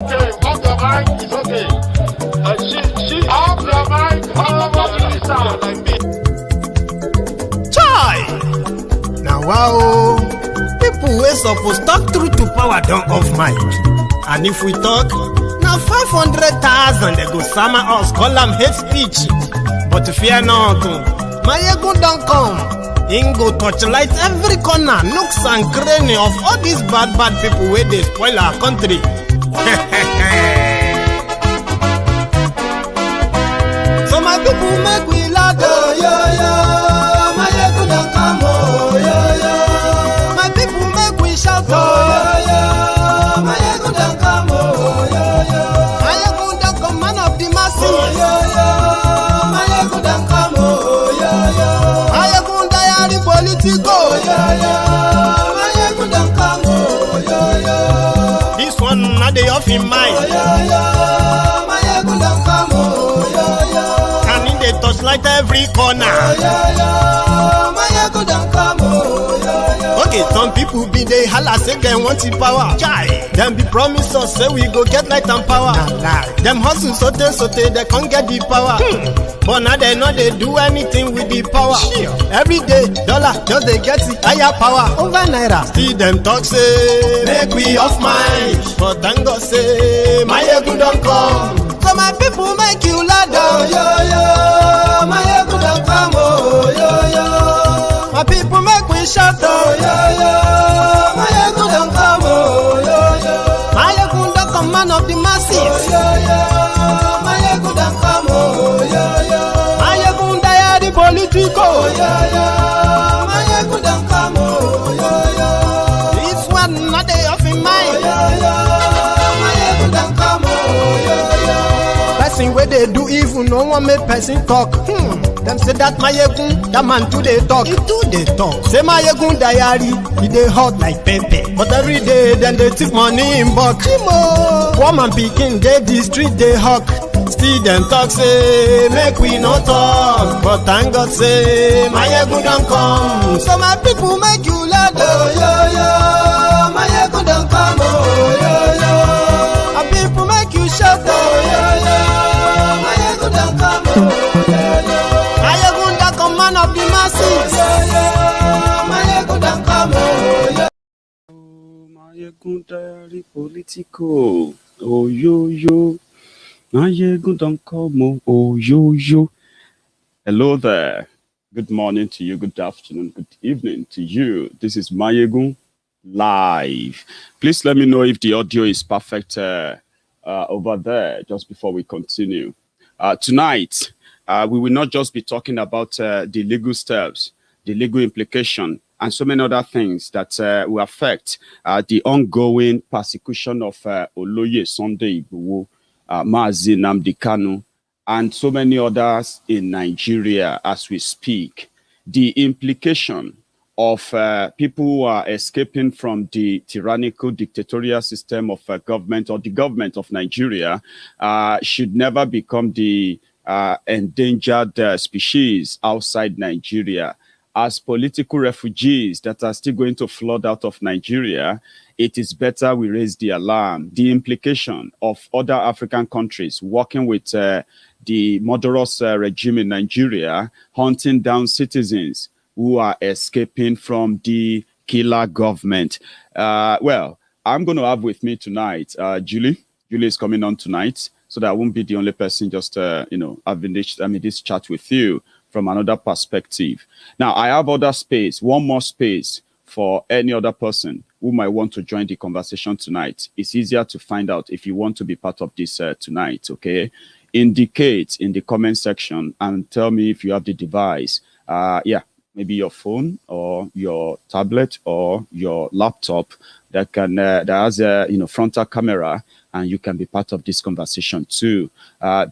Okay, off the mic is okay. She off the mic, like me. Chai! Now wow, people wey suppose talk truth to power don't off mic. And if we talk, now 500,000 they go summer us, call them hate speech. But fear not, Maiyegun don't come. Him go torchlight every corner, nooks and cranny of all these bad people where they spoil our country. So my people make we laugh, oh yo yo. Maiyegun don't come, oh yo yo. My people make we shout, oh yo yo. Maiyegun don't come, oh yo yo. Maiyegun don't come, man of the masses, oh yo yo. Maiyegun don't come, oh yo yo. Maiyegun diary Politico, oh yo yo. Maiyegun don't come, oh yo yo. This one not the off in mind, oh yo yo. Maiyegun don't come, oh yo yo. And in the touchlight every corner, oh yo yo. Maiyegun don't come, oh yo yo. Okay, some people be they holla say they want the power. Chai, them be promise us say we go get light and power. Them hustle sote they can't get the power. But now they know they do anything with the power. Every day, dollar just they get the higher power over naira. See them talk say make we off mind, but thank God say Maiyegun don't come. So my people make you laugh, oh yo yo. Maiyegun don't come, oh yo yo. My people make we shout, oh yo yo. Maiyegun don't come, oh yo yo. Maiyegun don't come, man of the masses, oh yo yo. Maiyegun don't come, oh yo yo. Maiyegun diary Politico, oh yo yo. Maiyegun don't come, oh yo yo. This one not they off in mind, oh yo yo. Maiyegun don't come, oh yo yo. Person where they do evil, no one make person talk. Them say that Maiyegun, that man too they talk. He too they talk. Say Maiyegun diary, he they hot like pepper. But every day then they take money in bulk. Poor man picking, they the street they hawk. Still them talk say make we no talk. But thank God say Maiyegun don't come. So my people make you laugh, oh yo yo. Maiyegun don't come, oh yo yo. My people make you shout, oh yo yo. Maiyegun don't come, oh yo yo. Maiyegun don't come, man of the masses, oh yo yo. Maiyegun don't come, oh yo. Maiyegun diary Politico, oh yo yo. Maiyegun don't come, oh yo yo. Hello there. Good morning to you. Good afternoon. Good evening to you. This is Maiyegun live. Please let me know if the audio is perfect over there. Just before we continue, tonight we will not just be talking about the legal steps, the legal implication, and so many other things that will affect the ongoing persecution of Oloye Sunday Igboho, Mazi Nnamdi Kanu, and so many others in Nigeria as we speak. The implication of people who are escaping from the tyrannical dictatorial system of government or the government of Nigeria should never become the endangered species outside Nigeria. As political refugees that are still going to flood out of Nigeria, it is better we raise the alarm. The implication of other African countries working with the murderous regime in Nigeria, hunting down citizens who are escaping from the killer government. Well, I'm going to have with me tonight, Julie. Julie is coming on tonight, so that I won't be the only person just, having this chat with you from another perspective. Now, I have other space, one more space for any other person who might want to join the conversation tonight. It's easier to find out if you want to be part of this tonight, okay? Indicate in the comment section and tell me if you have the device. Maybe your phone or your tablet or your laptop that can that has a frontal camera, and you can be part of this conversation too.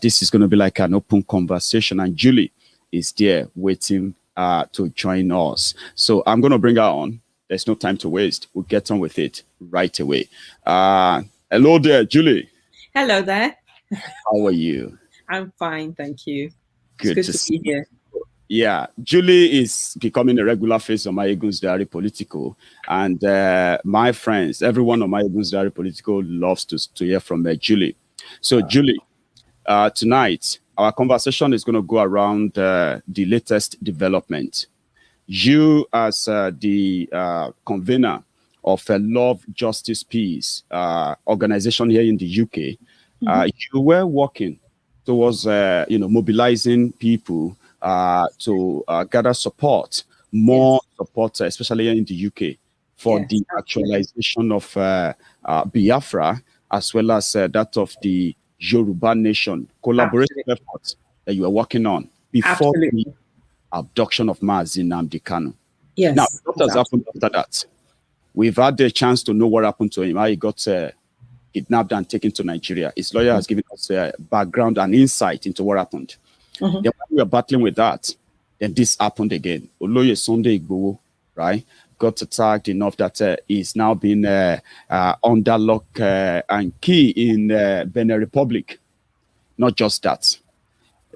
This is going to be like an open conversation, and Julie is there waiting to join us. So I'm going to bring her on. There's no time to waste. We'll get on with it right away. Hello there, Julie. Hello there. How are you? I'm fine, thank you. Good It's good to be here. Yeah, Julie is becoming a regular face on Maiyegun's Diary Politico, and my friends, everyone on Maiyegun's Diary Politico loves to hear from Julie. So, Julie, tonight our conversation is going to go around the latest development. You, as the convener of a Love, Justice, Peace organization here in the UK, you were working towards, mobilizing people to gather support, more support, especially here in the UK, for the actualization of Biafra, as well as that of the Yoruba nation, collaborative efforts that you are working on before the abduction of Mazi Nnamdi Kanu. Yes. Now, what has happened after that? We've had the chance to know what happened to him, how he got kidnapped and taken to Nigeria. His lawyer has given us a background and insight into what happened. Then when we were battling with that, then this happened again. Oloye Sunday Igboho, right, got attacked enough that he's now been under lock and key in Benin Republic. Not just that.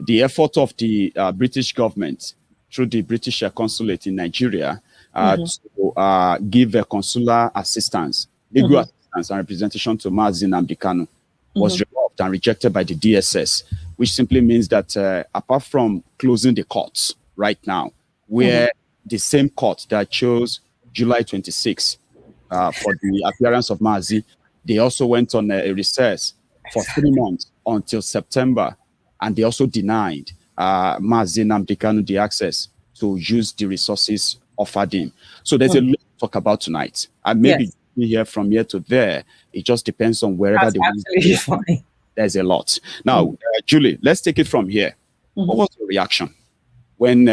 The effort of the British government through the British consulate in Nigeria to give consular assistance, legal assistance and representation to Mazi Nnamdi Kanu was revoked and rejected by the DSS, which simply means that apart from closing the courts right now, where the same court that chose July 26 for the appearance of Mazi, they also went on a recess for 3 months until September, and they also denied Mazi Nnamdi Kanu the access to use the resources offered him. So there's a lot to talk about tonight, and maybe here from here to there, it just depends on wherever absolutely fine. There's a lot. Now, Julie, let's take it from here. What was your reaction when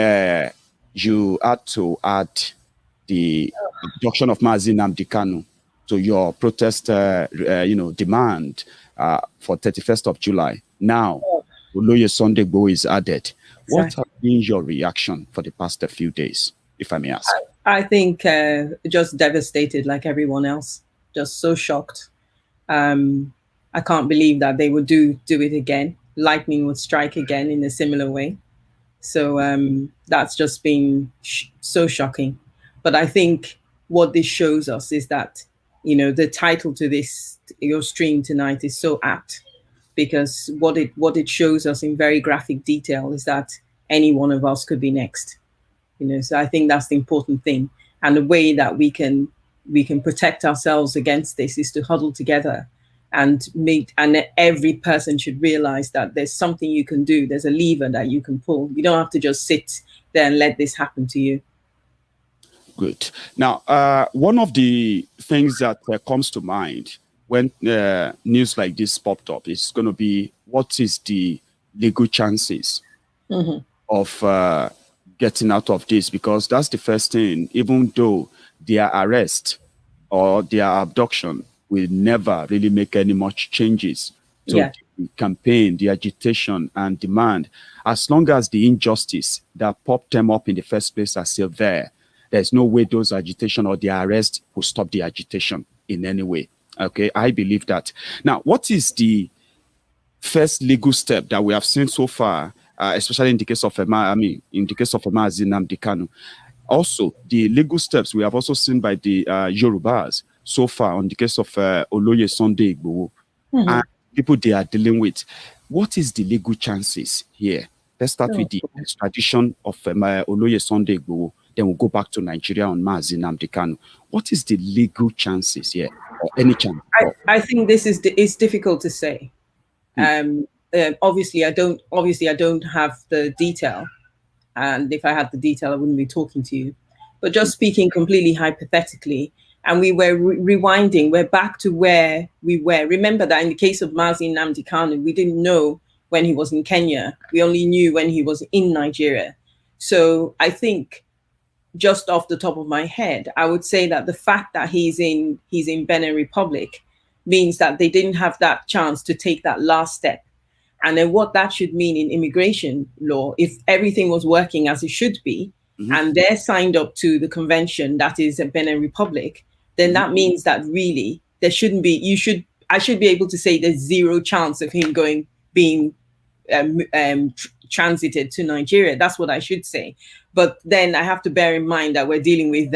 you had to add the abduction of Mazi Nnamdi Kanu to your protest, demand for 31st of July? Now, Oloye Sunday Igboho is added. What has been your reaction for the past few days, if I may ask? I think just devastated like everyone else, just so shocked. I can't believe that they would do it again. Lightning would strike again in a similar way. So that's just been so shocking. But I think what this shows us is that, the title to your stream tonight is so apt, because what it shows us in very graphic detail is that any one of us could be next. So I think that's the important thing. And the way that we can protect ourselves against this is to huddle together and every person should realize that there's something you can do. There's a lever that you can pull. You don't have to just sit there and let this happen to you. Good. Now, one of the things that comes to mind when news like this popped up is going to be, what is the legal chances of getting out of this? Because that's the first thing. Even though their arrest or their abduction will never really make any much changes to the campaign, the agitation and demand, as long as the injustice that popped them up in the first place are still there, there's no way those agitation or the arrest will stop the agitation in any way. Okay, I believe that. Now, what is the first legal step that we have seen so far, especially in the case of Mazi Nnamdi Kanu? Also, the legal steps we have also seen by the Yorubas so far on the case of Oloye Sunday Igboho and people they are dealing with. What is the legal chances here? Let's start with the extradition of Oloye Sunday Igboho. Then we'll go back to Nigeria on Mazi Nnamdi Kanu. What is the legal chances here, or any chance? I think this is it's difficult to say. Obviously, I don't have the detail, and if I had the detail, I wouldn't be talking to you. But just speaking completely hypothetically, and we were rewinding, we're back to where we were. Remember that in the case of Mazi Nnamdi Kanu, we didn't know when he was in Kenya. We only knew when he was in Nigeria. So I think, just off the top of my head, I would say that the fact that he's in Benin Republic means that they didn't have that chance to take that last step. And then what that should mean in immigration law, if everything was working as it should be, and they're signed up to the convention that is at Benin Republic, then that means that really there shouldn't be, I should be able to say there's zero chance of him being transited to Nigeria. That's what I should say. But then I have to bear in mind that we're dealing with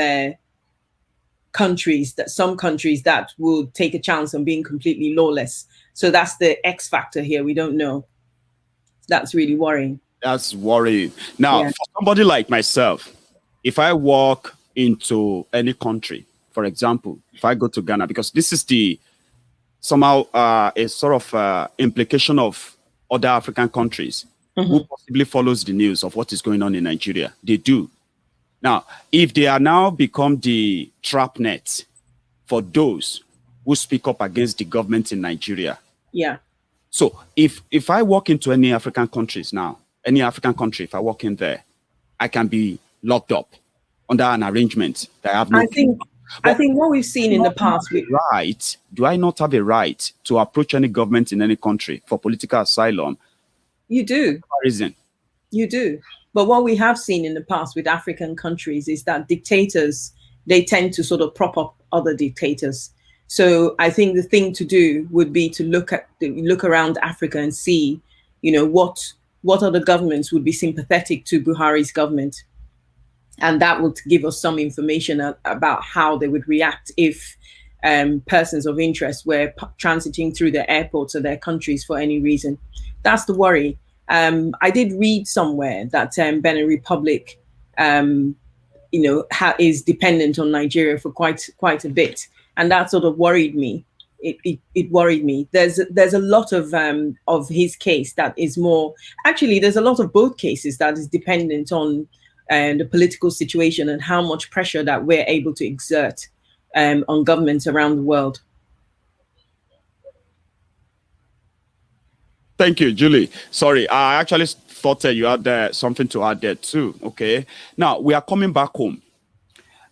some countries that will take a chance on being completely lawless. So that's the X factor here. We don't know. That's really worrying. That's worrying. Now, for somebody like myself, if I walk into any country, for example, if I go to Ghana, because this is somehow a sort of implication of other African countries who possibly follows the news of what is going on in Nigeria. They do. Now, if they are now become the trap net for those who speak up against the government in Nigeria. Yeah. So if I walk into any African countries now, any African country, if I walk in there, I can be locked up under an arrangement that I have no. I think what we've seen in the past. Do I not have a right to approach any government in any country for political asylum? You do. For reason. You do. But what we have seen in the past with African countries is that dictators, they tend to sort of prop up other dictators. So I think the thing to do would be to look around Africa and see, what other governments would be sympathetic to Buhari's government. And that would give us some information about how they would react if persons of interest were transiting through their airports or their countries for any reason. That's the worry. I did read somewhere that Benin Republic, is dependent on Nigeria for quite a bit, and that sort of worried me. It worried me. There's a lot of his case that is more. Actually, there's a lot of both cases that is dependent on the political situation and how much pressure that we're able to exert on governments around the world. Thank you, Julie. Sorry, I actually thought you had something to add there too. Okay. Now, we are coming back home.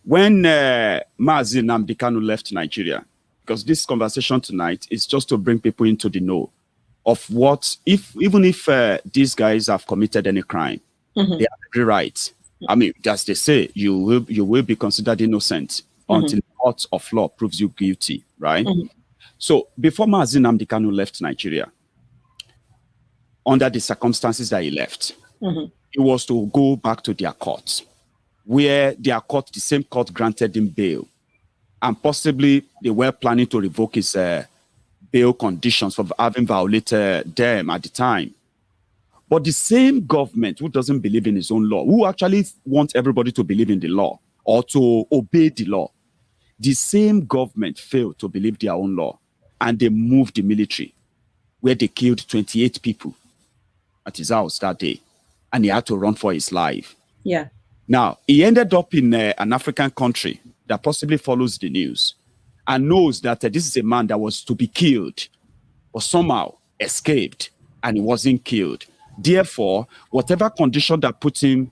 When Mazi Nnamdi Kanu left Nigeria, because this conversation tonight is just to bring people into the know of what, even if these guys have committed any crime, they have every right. I mean, as they say, you will be considered innocent until the court of law proves you guilty, right? So before Mazi Nnamdi Kanu left Nigeria, under the circumstances that he left, it was to go back to their court, where their court, the same court, granted him bail. And possibly they were planning to revoke his bail conditions for having violated them at the time. But the same government who doesn't believe in his own law, who actually wants everybody to believe in the law or to obey the law, the same government failed to believe their own law, and they moved the military, where they killed 28 people at his house that day, and he had to run for his life. Yeah. Now, he ended up in an African country that possibly follows the news and knows that this is a man that was to be killed, but somehow escaped, and he wasn't killed. Therefore, whatever condition that put him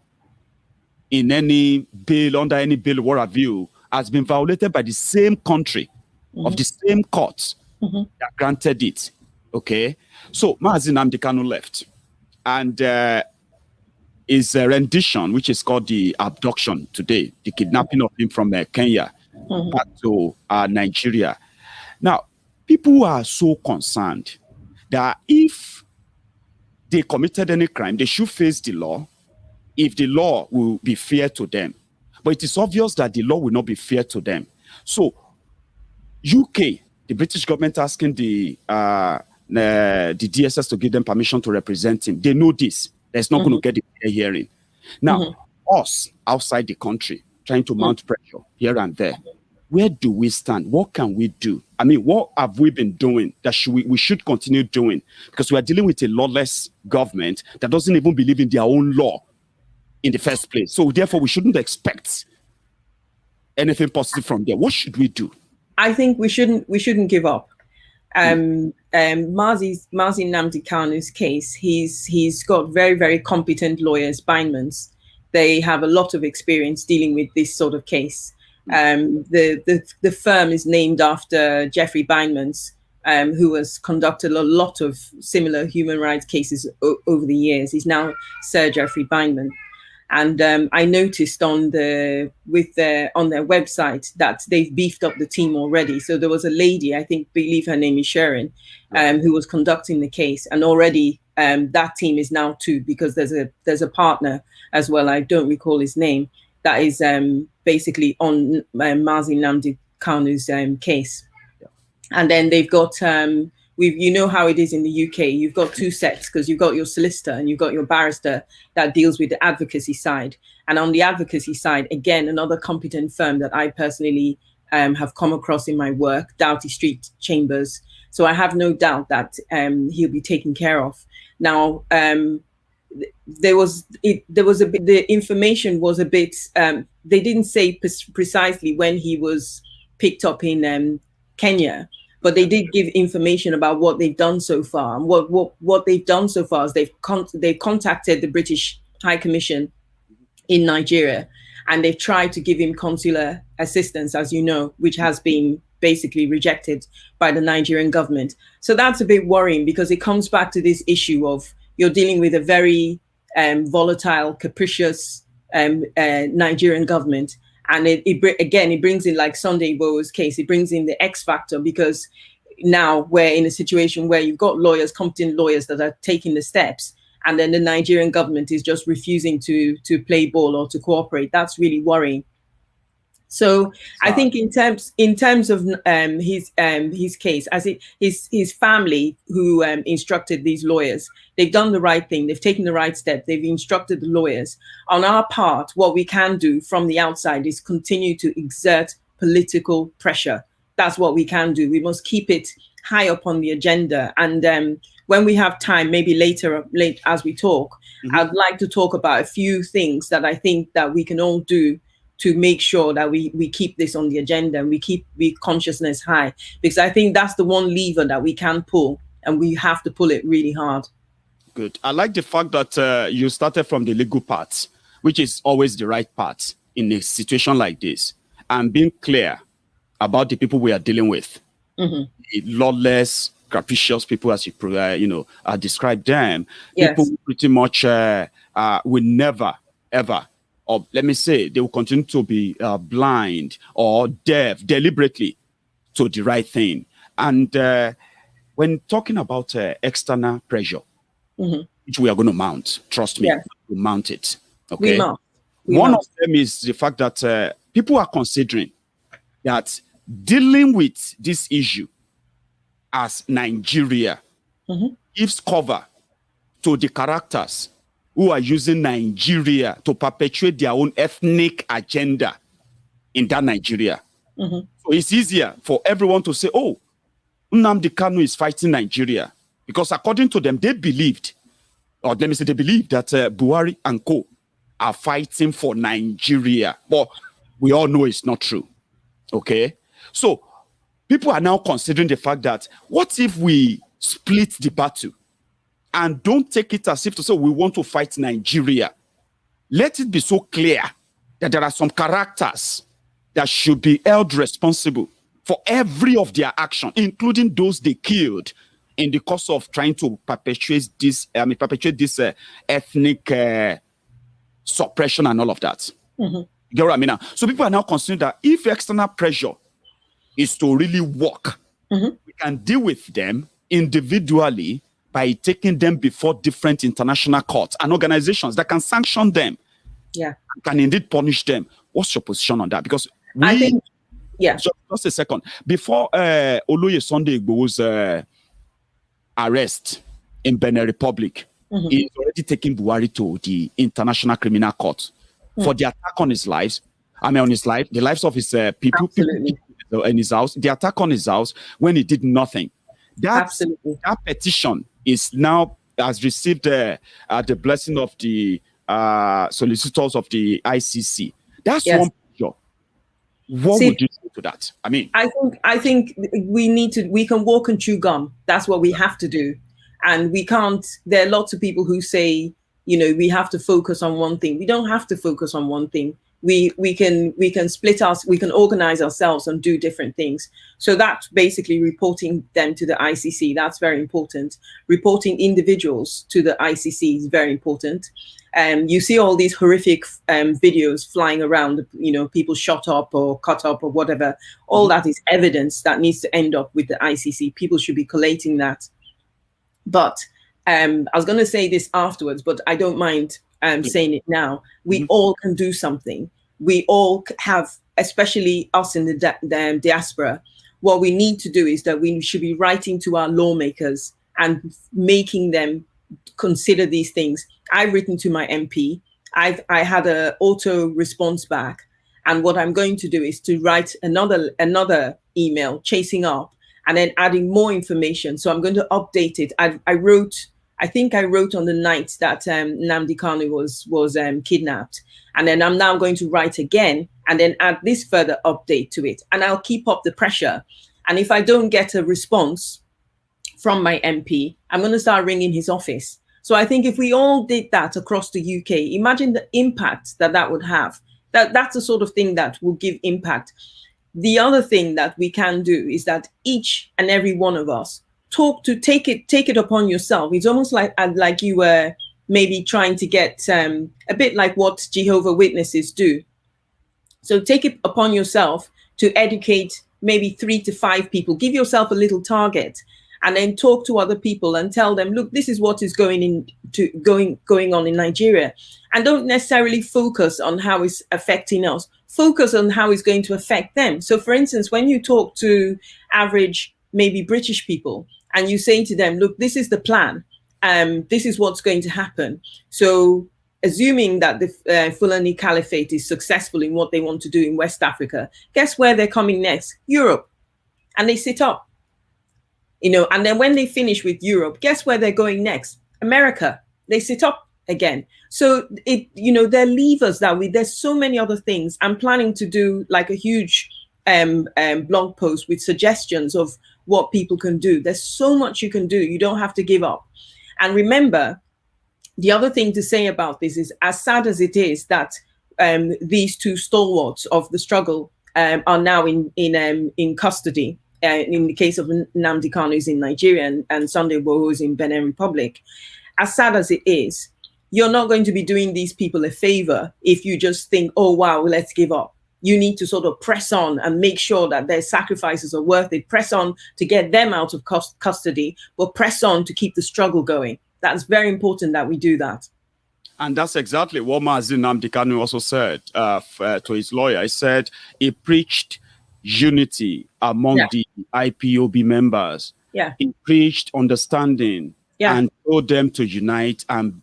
in any bail, under any bail, what have you, has been violated by the same country of the same court that granted it. Okay? So, Mazi Nnamdi Kanu left. And his rendition, which is called the abduction today, the kidnapping of him from Kenya back to Nigeria. Now, people are so concerned that if they committed any crime, they should face the law if the law will be fair to them. But it is obvious that the law will not be fair to them. So, UK, the British government asking the DSS to give them permission to represent him. They know this. There's not going to get the fair hearing. Now, us outside the country trying to mount pressure here and there, where do we stand? What can we do? I mean, what have we been doing that we should continue doing? Because we are dealing with a lawless government that doesn't even believe in their own law in the first place. So therefore, we shouldn't expect anything positive from there. What should we do? I think we shouldn't give up. Mazi Nnamdi Kanu's case, he's got very, very competent lawyers, Bindmans. They have a lot of experience dealing with this sort of case. The firm is named after Jeffrey Bindmans, who has conducted a lot of similar human rights cases over the years. He's now Sir Jeffrey Bindman. And I noticed on their website that they've beefed up the team already. So there was a lady, believe her name is Sharon, who was conducting the case, and already that team is now 2, because there's a partner as well. I don't recall his name. That is basically on Mazi Nnamdi Kanu's case. And then they've got you know how it is in the UK. You've got 2 sets, because you've got your solicitor and you've got your barrister that deals with the advocacy side. And on the advocacy side, again, another competent firm that I personally have come across in my work, Doughty Street Chambers. So I have no doubt that he'll be taken care of. Now, the information was a bit, they didn't say precisely when he was picked up in Kenya, but they did give information about what they've done so far. And what they've done so far is they've contacted the British High Commission in Nigeria, and they've tried to give him consular assistance, as you know, which has been basically rejected by the Nigerian government. So that's a bit worrying, because it comes back to this issue of you're dealing with a very volatile, capricious Nigerian government. And it brings in, like Sunday Igboho's case, it brings in the X factor, because now we're in a situation where you've got lawyers, competent lawyers, that are taking the steps, and then the Nigerian government is just refusing to play ball or to cooperate. That's really worrying. So I think in terms of his case, as his family who instructed these lawyers, they've done the right thing. They've taken the right step. They've instructed the lawyers. On our part, what we can do from the outside is continue to exert political pressure. That's what we can do. We must keep it high up on the agenda. And when we have time, maybe later as we talk, I'd like to talk about a few things that I think that we can all do to make sure that we keep this on the agenda and we keep consciousness high, because I think that's the one lever that we can pull, and we have to pull it really hard. Good. I like the fact that you started from the legal part, which is always the right part in a situation like this, and being clear about the people we are dealing with. Lawless, capricious people, as you describe them. Yes. People pretty much will never, ever, or let me say, they will continue to be blind or deaf deliberately to the right thing. And when talking about external pressure, which we are going to mount, trust me, we'll mount it. Okay. We must. One of them is the fact that people are considering that dealing with this issue as Nigeria gives cover to the characters who are using Nigeria to perpetuate their own ethnic agenda in that Nigeria. So it's easier for everyone to say, oh, Nnamdi Kanu is fighting Nigeria. Because according to them, they believed, or let me say they believe that Buhari and co are fighting for Nigeria. But we all know it's not true. Okay? So people are now considering the fact that what if we split the battle and don't take it as if to say we want to fight Nigeria? Let it be so clear that there are some characters that should be held responsible for every of their action, including those they killed in the course of trying to perpetuate this ethnic suppression and all of that. You get what I mean now? So people are now considering that if external pressure is to really work, we can deal with them individually by taking them before different international courts and organizations that can sanction them. Yeah. Can indeed punish them. What's your position on that? Because I think, just a second. Before Oloye Sunday Igboho's arrest in Benin Republic, he's already taken Buhari to the International Criminal Court for the attack on his lives. I mean, on his life, the lives of his people in his house, the attack on his house when he did nothing. That petition is now has received the blessing of the solicitors of the ICC. That's one picture. What would you say to that? I mean, I think we can walk and chew gum. That's what we have to do. And we can't, there are lots of people who say, we have to focus on one thing. We don't have to focus on one thing. we can split us, we can organize ourselves and do different things. So that's basically reporting them to the ICC. That's very important. Reporting individuals to the ICC is very important. You see all these horrific videos flying around, you know, people shot up or cut up or whatever. All that is evidence that needs to end up with the ICC. People should be collating that. But I was going to say this afterwards, but I don't mind saying it now. We all can do something. We all have, especially us in the diaspora, what we need to do is that we should be writing to our lawmakers and making them consider these things. I've written to my MP. I had an auto response back. And what I'm going to do is to write another email chasing up and then adding more information. So I'm going to update it. I think I wrote on the night that Nnamdi Kanu was kidnapped. And then I'm now going to write again and then add this further update to it. And I'll keep up the pressure. And if I don't get a response from my MP, I'm going to start ringing his office. So I think if we all did that across the UK, imagine the impact that would have. That's the sort of thing that will give impact. The other thing that we can do is that each and every one of us take it upon yourself. It's almost like you were maybe trying to get a bit like what Jehovah's Witnesses do. So take it upon yourself to educate maybe 3 to 5 people. Give yourself a little target and then talk to other people and tell them, look, this is what is going on in Nigeria. And don't necessarily focus on how it's affecting us. Focus on how it's going to affect them. So for instance, when you talk to average, maybe British people, and you say to them, look, this is the plan. This is what's going to happen. So assuming that the Fulani Caliphate is successful in what they want to do in West Africa, guess where they're coming next? Europe. And they sit up. You know, and then when they finish with Europe, guess where they're going next? America. They sit up again. So they're levers there's so many other things. I'm planning to do like a huge blog post with suggestions of what people can do. There's so much you can do. You don't have to give up. And remember, the other thing to say about this is, as sad as it is that these two stalwarts of the struggle are now in custody. In the case of Nnamdi Kanu is in Nigeria and Sunday Igboho is in Benin Republic. As sad as it is, you're not going to be doing these people a favor if you just think, oh, wow, let's give up. You need to sort of press on and make sure that their sacrifices are worth it. Press on to get them out of custody, but press on to keep the struggle going. That's very important that we do that. And that's exactly what Mazi Nnamdi Kanu also said to his lawyer. He said he preached unity among the IPOB members. He preached understanding and told them to unite and,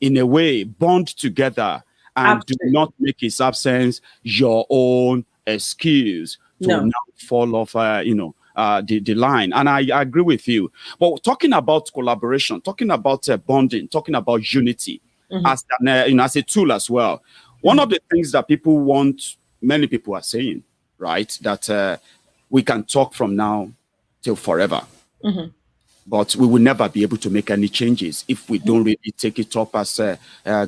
in a way, bond together and do not make his absence your own excuse to now fall off, the line. And I agree with you. But talking about collaboration, talking about bonding, talking about unity as a tool as well. One of the things that people want, many people are saying, right, that we can talk from now till forever. But we will never be able to make any changes if we don't really take it up as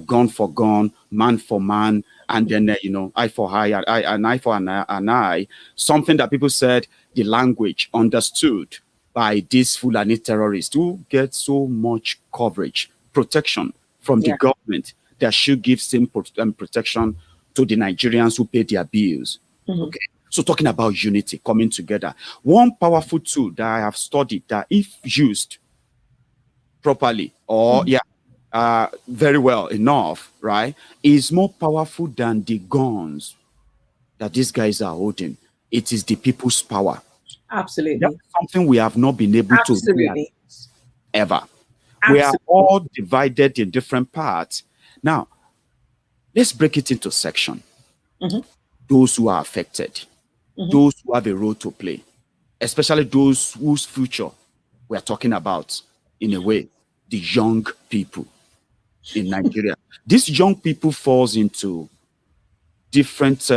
gun for gun, man for man, and then, eye for eye, an eye for an eye. Something that people said the language understood by these Fulani terrorists who get so much coverage, protection from the government that should give same protection to the Nigerians who pay their bills. Okay. So talking about unity, coming together. One powerful tool that I have studied that if used properly or very well enough, right, is more powerful than the guns that these guys are holding. It is the people's power. Absolutely. That's something we have not been able to do ever. We are all divided in different parts. Now, let's break it into sections. Those who are affected, those who have a role to play, especially those whose future we're talking about, in a way, the young people in Nigeria. These young people falls into different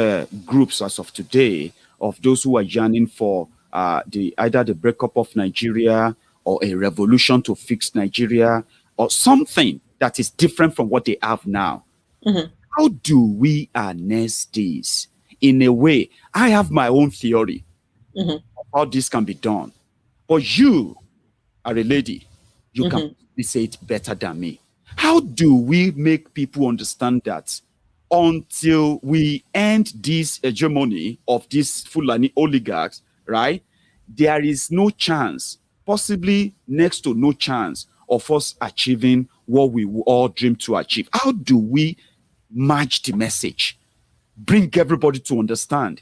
groups as of today, of those who are yearning for either the breakup of Nigeria or a revolution to fix Nigeria or something that is different from what they have now. How do we harness this in a way? I have my own theory of how this can be done. But you are a lady. You can say it better than me. How do we make people understand that until we end this hegemony of these Fulani oligarchs, right? There is no chance, possibly next to no chance, of us achieving what we all dream to achieve. How do we match the message? Bring everybody to understand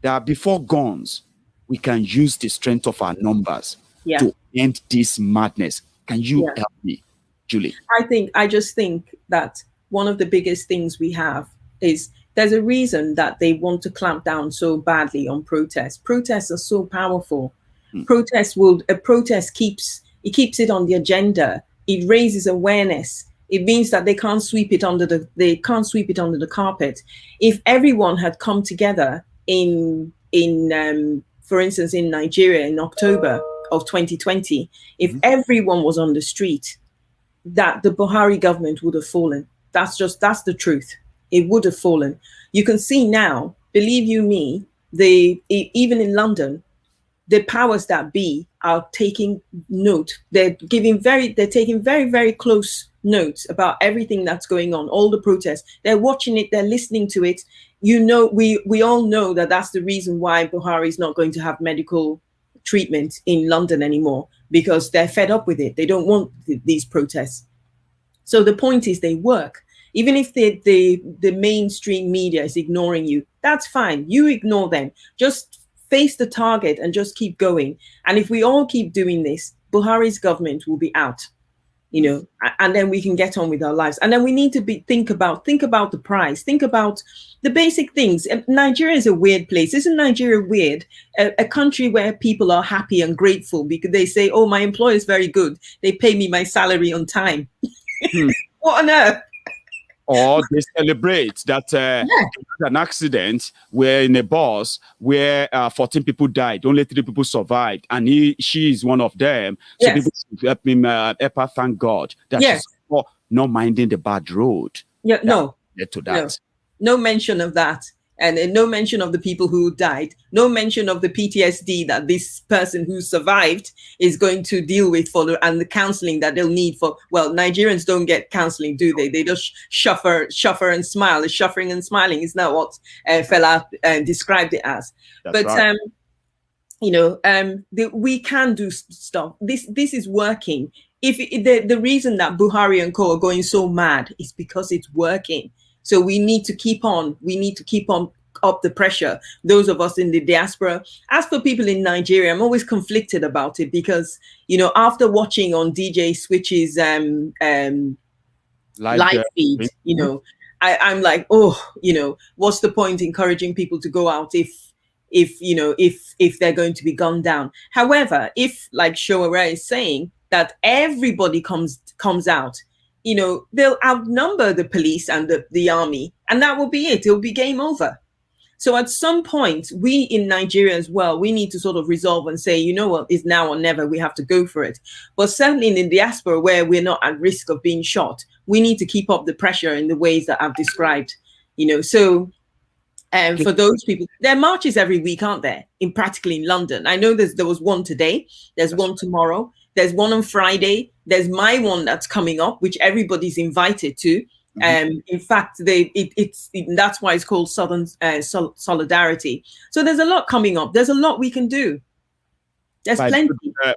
that before guns, we can use the strength of our numbers to end this madness. Can you help me, Julie? I just think that one of the biggest things we have is there's a reason that they want to clamp down so badly on protests. Protests are so powerful. A protest keeps it on the agenda. It raises awareness. It means that they can't sweep it under the carpet. If everyone had come together for instance, in Nigeria in October of 2020, if everyone was on the street, that the Buhari government would have fallen. That's the truth. It would have fallen. You can see now, believe you me, even in London, the powers that be are taking note. They're taking very, very close notes about everything that's going on, all the protests. They're watching it, they're listening to it. You know, we all know that that's the reason why Buhari is not going to have medical treatment in London anymore, because they're fed up with it. They don't want these protests. So the point is they work. Even if the mainstream media is ignoring you, that's fine. You ignore them. Just face the target and just keep going. And if we all keep doing this, Buhari's government will be out, you know, and then we can get on with our lives. And then we need to think about the price, think about the basic things. Nigeria is a weird place. Isn't Nigeria weird? A country where people are happy and grateful because they say, oh, my employer is very good. They pay me my salary on time. What on earth? Or they celebrate that an accident where in a bus where 14 people died, only 3 people survived, and she is one of them. So people should help him, help her thank God that she's not minding the bad road. Yeah, no. Led to that. No mention of that. And no mention of the people who died, no mention of the PTSD that this person who survived is going to deal with and the counseling that they'll need for, well, Nigerians don't get counseling, do they? They just suffer and smile. The suffering and smiling is not what Fela described it as. That's right. You know, we can do stuff. This is working. If the reason that Buhari and co are going so mad is because it's working. So we need to keep on. We need to keep on up the pressure. Those of us in the diaspora. As for people in Nigeria, I'm always conflicted about it because, you know, after watching on DJ Switch's live feed, you know, I'm like, oh, you know, what's the point encouraging people to go out if they're going to be gunned down? However, if, like Showara is saying, that everybody comes out, you know, they'll outnumber the police and the army, and that will be it. It'll be game over. So at some point, we in Nigeria as well, we need to sort of resolve and say, you know what, it's now or never, we have to go for it. But certainly in the diaspora where we're not at risk of being shot, we need to keep up the pressure in the ways that I've described, you know. So for those people, there are marches every week, aren't there? Practically in London. I know there was one today, there's one tomorrow. There's one on Friday. There's my one that's coming up, which everybody's invited to. In fact, that's why it's called Southern Solidarity. So there's a lot coming up. There's a lot we can do. There's plenty.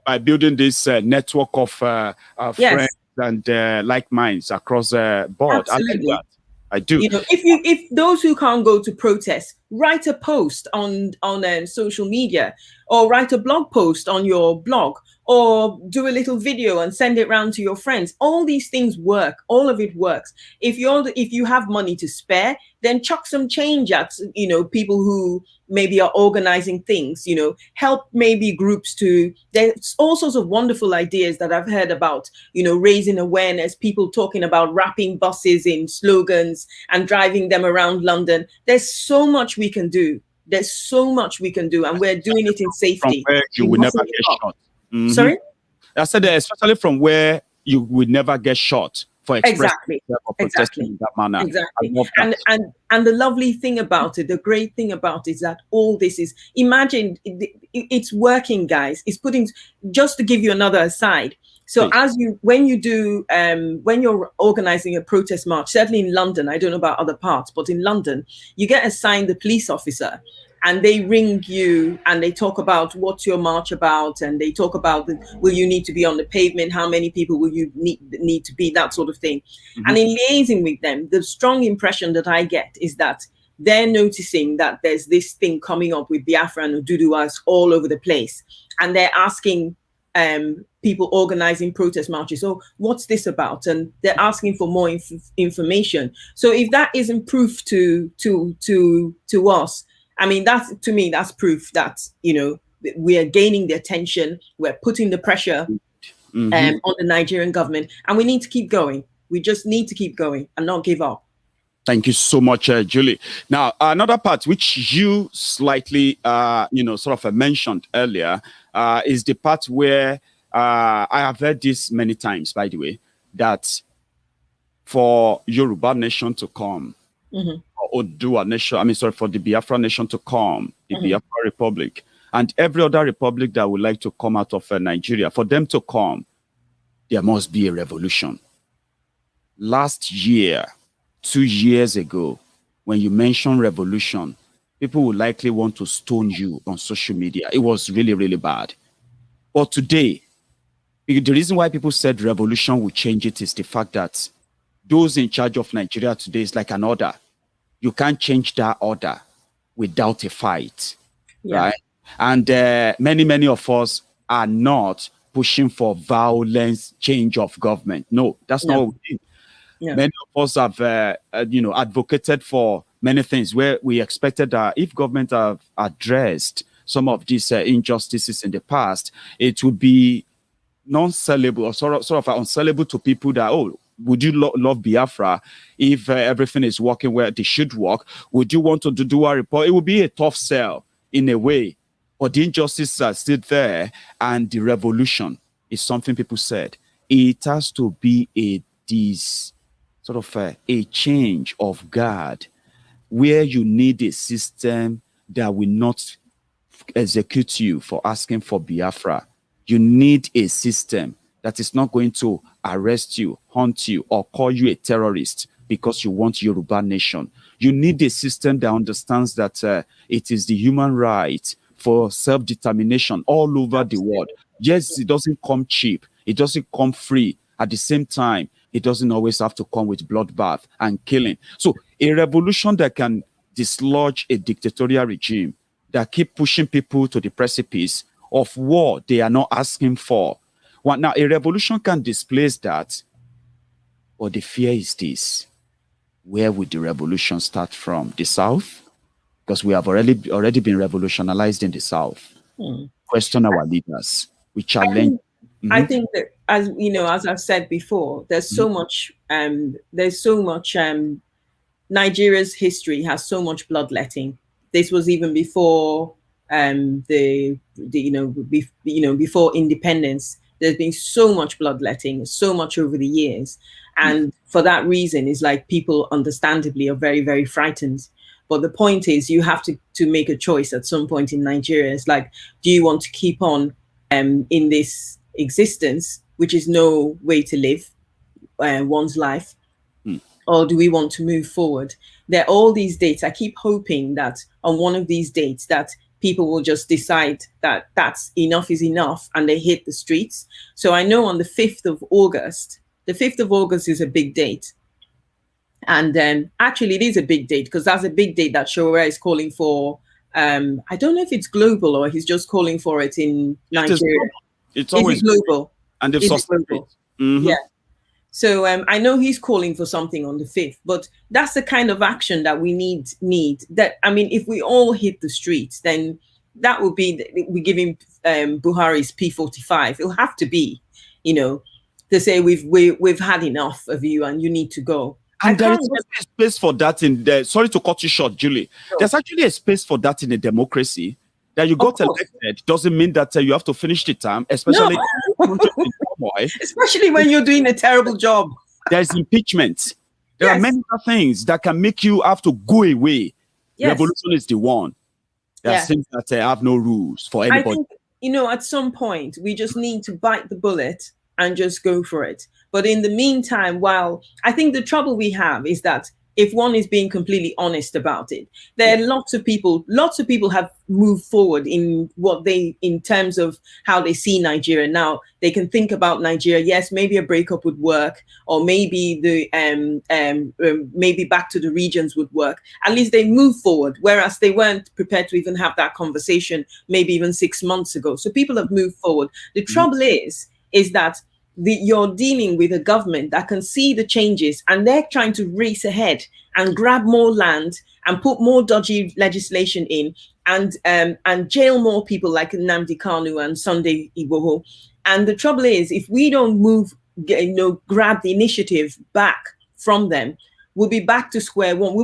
By building this network of friends and like minds across the board. Absolutely. I like that. I do. You know, if those who can't go to protest, write a post on social media, or write a blog post on your blog, or do a little video and send it around to your friends. All these things work. All of it works. If you have money to spare, then chuck some change at, you know, people who maybe are organizing things, you know, help maybe groups to, there's all sorts of wonderful ideas that I've heard about, you know, raising awareness, people talking about wrapping buses in slogans and driving them around London. There's so much we can do. There's so much we can do, and we're doing it in safety. From where you will never get shot. Sorry? I said that especially from where you would never get shot for expressing or protesting in that manner. Exactly. I love that. And the lovely thing about it, the great thing about it is that all this is, imagine it's working, guys. It's putting, just to give you another aside. So Please. when you're organizing a protest march, certainly in London, I don't know about other parts, but in London, you get assigned the police officer. And they ring you and they talk about what's your march about, and they talk about will you need to be on the pavement, how many people will you need to be, that sort of thing. Mm-hmm. And in liaising with them, the strong impression that I get is that they're noticing that there's this thing coming up with Biafra and Oduduwas all over the place, and they're asking people organizing protest marches, oh, what's this about? And they're asking for more information. So if that isn't proof to us, I mean, to me, that's proof that, we are gaining the attention. We're putting the pressure on the Nigerian government, and we need to keep going. We just need to keep going and not give up. Thank you so much, Julie. Now, another part which you slightly, sort of mentioned earlier is the part where I have heard this many times, by the way, that for Yoruba nation to come, Oduduwa nation, for the Biafra nation to come, the Biafra Republic, and every other republic that would like to come out of Nigeria, for them to come, there must be a revolution. Last year, 2 years ago, when you mention revolution, people would likely want to stone you on social media. It was really, really bad. But today, the reason why people said revolution would change it is the fact that those in charge of Nigeria today is like an order. You can't change that order without a fight, right? And many of us are not pushing for violence change of government. No, that's not what we did. Yeah. Many of us have, advocated for many things where we expected that if government have addressed some of these injustices in the past, it would be non-sellable or sort of unsellable to people that, oh, would you love Biafra if everything is working where they should work? Would you want to do a report? It would be a tough sell in a way, but the injustices are still there, and the revolution is something people said. It has to be a change of guard where you need a system that will not execute you for asking for Biafra. You need a system that is not going to arrest you, hunt you, or call you a terrorist because you want Yoruba nation. You need a system that understands that it is the human right for self-determination all over the world. Yes, it doesn't come cheap. It doesn't come free. At the same time, it doesn't always have to come with bloodbath and killing. So a revolution that can dislodge a dictatorial regime, that keep pushing people to the precipice of war they are not asking for. Well, now, a revolution can displace that, but the fear is this. Where would the revolution start from? The South? Because we have already been revolutionized in the South. Question our leaders. We challenge. I think that, as I've said before, there's so much. Nigeria's history has so much bloodletting. This was even before before independence. There's been so much bloodletting, so much over the years, and for that reason, it's like people understandably are very, very frightened. But the point is, you have to make a choice at some point in Nigeria. It's like, do you want to keep on in this existence, which is no way to live one's life, or do we want to move forward? There are all these dates. I keep hoping that on one of these dates that people will just decide that that's enough is enough, and they hit the streets. So I know on the 5th of August, the 5th of August is a big date. And actually, it is a big date because that's a big date that Showore is calling for. I don't know if it's global or he's just calling for it in Nigeria. It's always global. And they've sustained it. Yeah. So I know he's calling for something on the 5th, but that's the kind of action that we need. That, I mean, if we all hit the streets, then that would be, we give him Buhari's P45. It'll have to be, to say we've had enough of you and you need to go. And there is a space for that in the, sorry to cut you short, Julie. Sure. There's actually a space for that in a democracy. That you got elected doesn't mean that you have to finish the term, especially especially when you're doing a terrible job. There's impeachment. There are Yes. many other things that can make you have to go away. Yes. Revolution is the one. There are things that have no rules for anybody. I think, at some point, we just need to bite the bullet and just go for it. But in the meantime, I think the trouble we have is that if one is being completely honest about it, there are lots of people have moved forward in terms of how they see Nigeria. Now they can think about Nigeria. Yes, maybe a breakup would work, or maybe maybe back to the regions would work. At least they move forward, whereas they weren't prepared to even have that conversation maybe even 6 months ago. So people have moved forward. The trouble is that you're dealing with a government that can see the changes, and they're trying to race ahead and grab more land and put more dodgy legislation in, and jail more people like Nnamdi Kanu and Sunday Igboho. And the trouble is, if we don't grab the initiative back from them, we'll be back to square one. We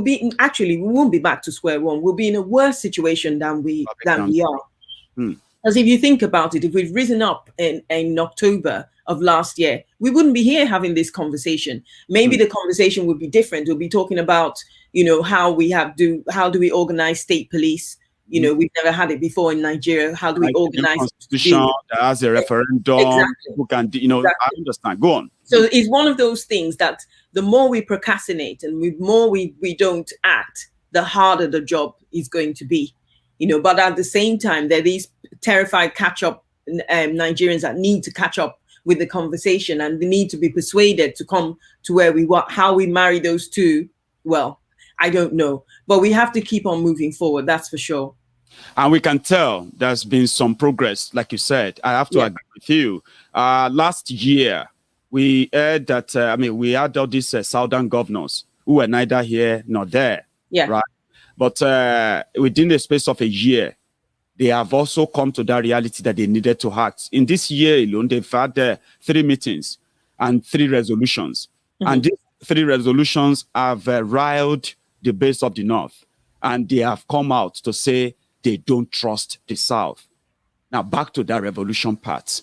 won't be back to square one. We'll be in a worse situation than we are. Because if you think about it, if we'd risen up in October of last year, we wouldn't be here having this conversation. Maybe the conversation would be different. We'll be talking about, how do we organize state police? We've never had it before in Nigeria. How do we organize constitution that has a referendum? Exactly. Who can, Exactly. I understand. Go on. So it's one of those things that the more we procrastinate and the more we don't act, the harder the job is going to be. But at the same time, there are these terrified catch-up Nigerians that need to catch up with the conversation, and they need to be persuaded to come to where we want. How we marry those two, well, I don't know. But we have to keep on moving forward, that's for sure. And we can tell there's been some progress, like you said. I have to agree with you. Last year, we heard that, we had all these southern governors who were neither here nor there. Yeah. Right? But within the space of a year, they have also come to that reality that they needed to act. In this year alone, they've had 3 meetings and 3 resolutions. And these 3 resolutions have riled the base of the North. And they have come out to say they don't trust the South. Now, back to that revolution part.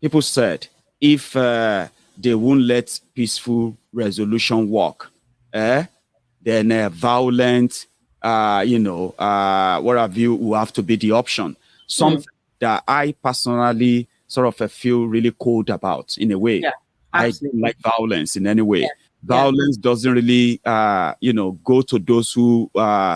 People said, if they won't let peaceful resolution work, then violent, what have you, will have to be the option. Something that I personally sort of feel really cold about in a way. Yeah, I don't like violence in any way. Yeah. Violence doesn't really, go to those who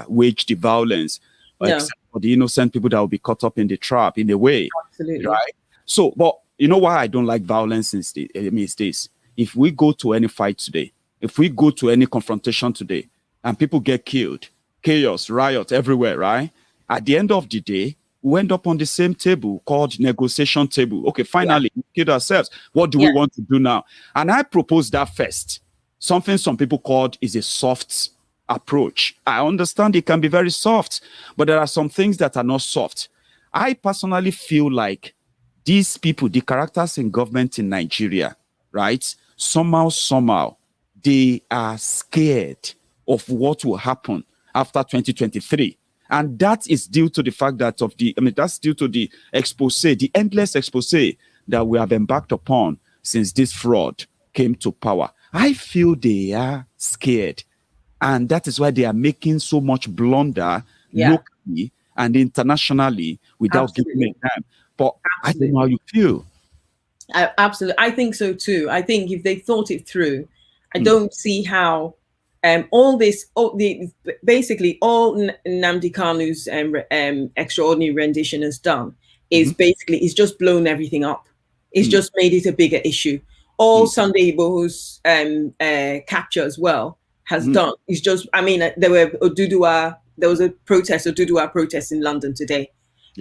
wage the violence, except for the innocent people that will be caught up in the trap in a way. Absolutely. Right? So, but you know why I don't like violence is this. If we go to any fight today, if we go to any confrontation today, and people get killed, chaos, riot everywhere, right? At the end of the day, we end up on the same table called negotiation table. Okay, finally, we killed ourselves. What do we want to do now? And I propose that first. Something some people called is a soft approach. I understand it can be very soft, but there are some things that are not soft. I personally feel like these people, the characters in government in Nigeria, right? Somehow, they are scared of what will happen after 2023. And that is due to the fact that that's due to the expose, the endless expose that we have embarked upon since this fraud came to power. I feel they are scared. And that is why they are making so much blunder locally and internationally without giving a damn. But I don't know how you feel. Absolutely. I think so too. I think if they thought it through, I don't see how basically all Nnamdi Kanu's extraordinary rendition has done is it's just blown everything up. It's just made it a bigger issue. All Sunday Igboho's capture as well has done. It's just, there was a Oduduwa protest in London today.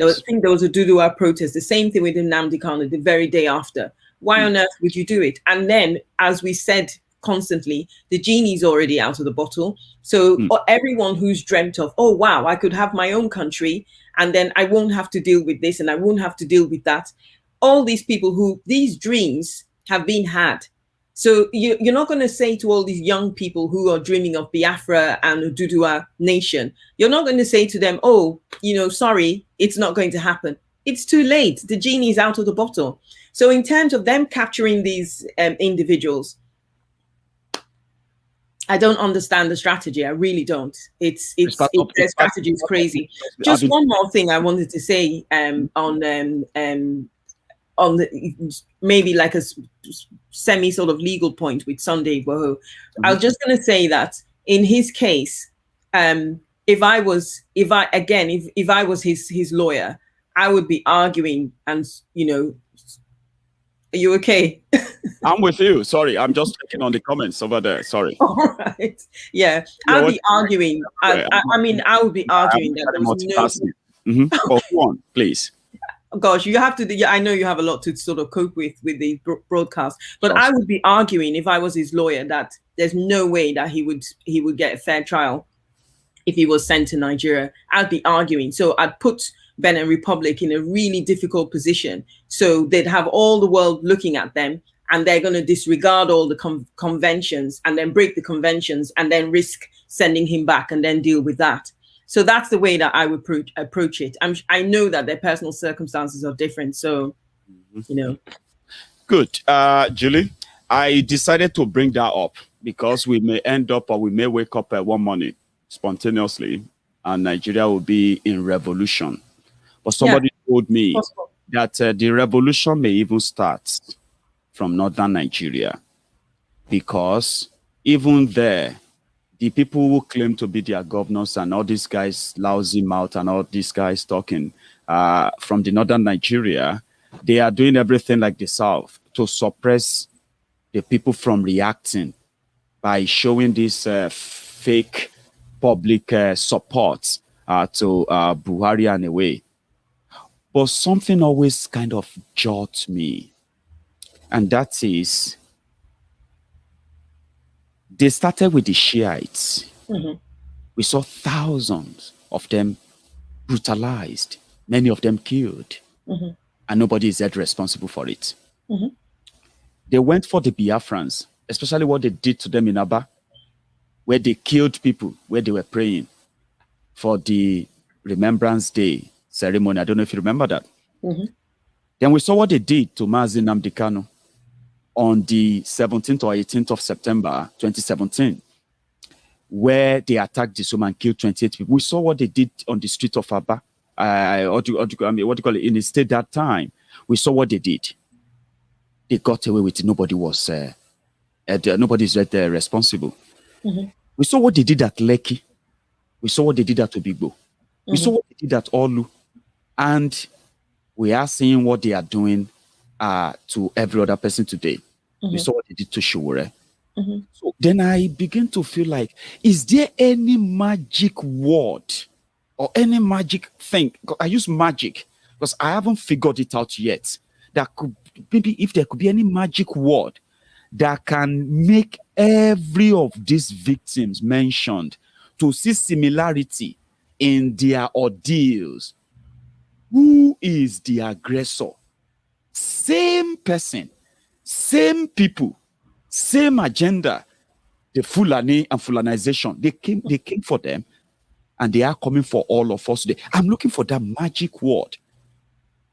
I think there was a Oduduwa protest, the same thing with Nnamdi Kanu the very day after. Why on earth would you do it? And then, as we said constantly, the genie's already out of the bottle. So everyone who's dreamt of, oh, wow, I could have my own country and then I won't have to deal with this and I won't have to deal with that. All these people these dreams have been had. So you're not going to say to all these young people who are dreaming of Biafra and Oduduwa nation, you're not going to say to them, oh, sorry, it's not going to happen. It's too late. The genie's out of the bottle. So in terms of them capturing these individuals, I don't understand the strategy. I really don't. Their strategy is crazy. Just one more thing I wanted to say on the maybe like a semi sort of legal point with Sunday Igboho. I was just going to say that in his case, if I was his lawyer, I would be arguing and, are you okay? I'm with you. Sorry, I'm just checking on the comments over there. Sorry. All right. Yeah, I'll be arguing. I would be arguing that there was no. Oh, go on, please. Gosh, you have to. Yeah, I know you have a lot to sort of cope with the broadcast, but I would be arguing if I was his lawyer that there's no way that he would get a fair trial if he was sent to Nigeria. I'd be arguing. So I'd put Benin Republic in a really difficult position. So they'd have all the world looking at them, and they're going to disregard all the conventions and then break the conventions and then risk sending him back and then deal with that. So that's the way that I would approach it. I know that their personal circumstances are different. So, Good. Julie, I decided to bring that up because we may end up or we may wake up one morning spontaneously and Nigeria will be in revolution. But somebody told me that the revolution may even start from northern Nigeria, because even there, the people who claim to be their governors and all these guys lousy mouth and all these guys talking from the northern Nigeria, they are doing everything like the South to suppress the people from reacting by showing this fake public support to Buhari and away. But something always kind of jolts me, and that is, they started with the Shiites. We saw thousands of them brutalized, many of them killed, and nobody is held responsible for it. They went for the Biafrans, especially what they did to them in Aba, where they killed people, where they were praying for the Remembrance Day ceremony. I don't know if you remember that. Then we saw what they did to Mazi Nnamdi Kanu on the 17th or 18th of September 2017, where they attacked this woman and killed 28 people. We saw what they did on the street of Aba, what do you call it, in the state that time. We saw what they did. They got away with it. Nobody was, nobody's responsible. We saw what they did at Lekki. We saw what they did at Obigbo. We saw what they did at Olu. And we are seeing what they are doing to every other person today. We saw what they did to Shiwore. So then I begin to feel like, is there any magic word or any magic thing? I use magic because I haven't figured it out yet. That could maybe, if there could be any magic word that can make every of these victims mentioned to see similarity in their ordeals. Who is the aggressor? Same person, same people, same agenda. The Fulani and Fulanization, they came for them, and they are coming for all of us today. I'm looking for that magic word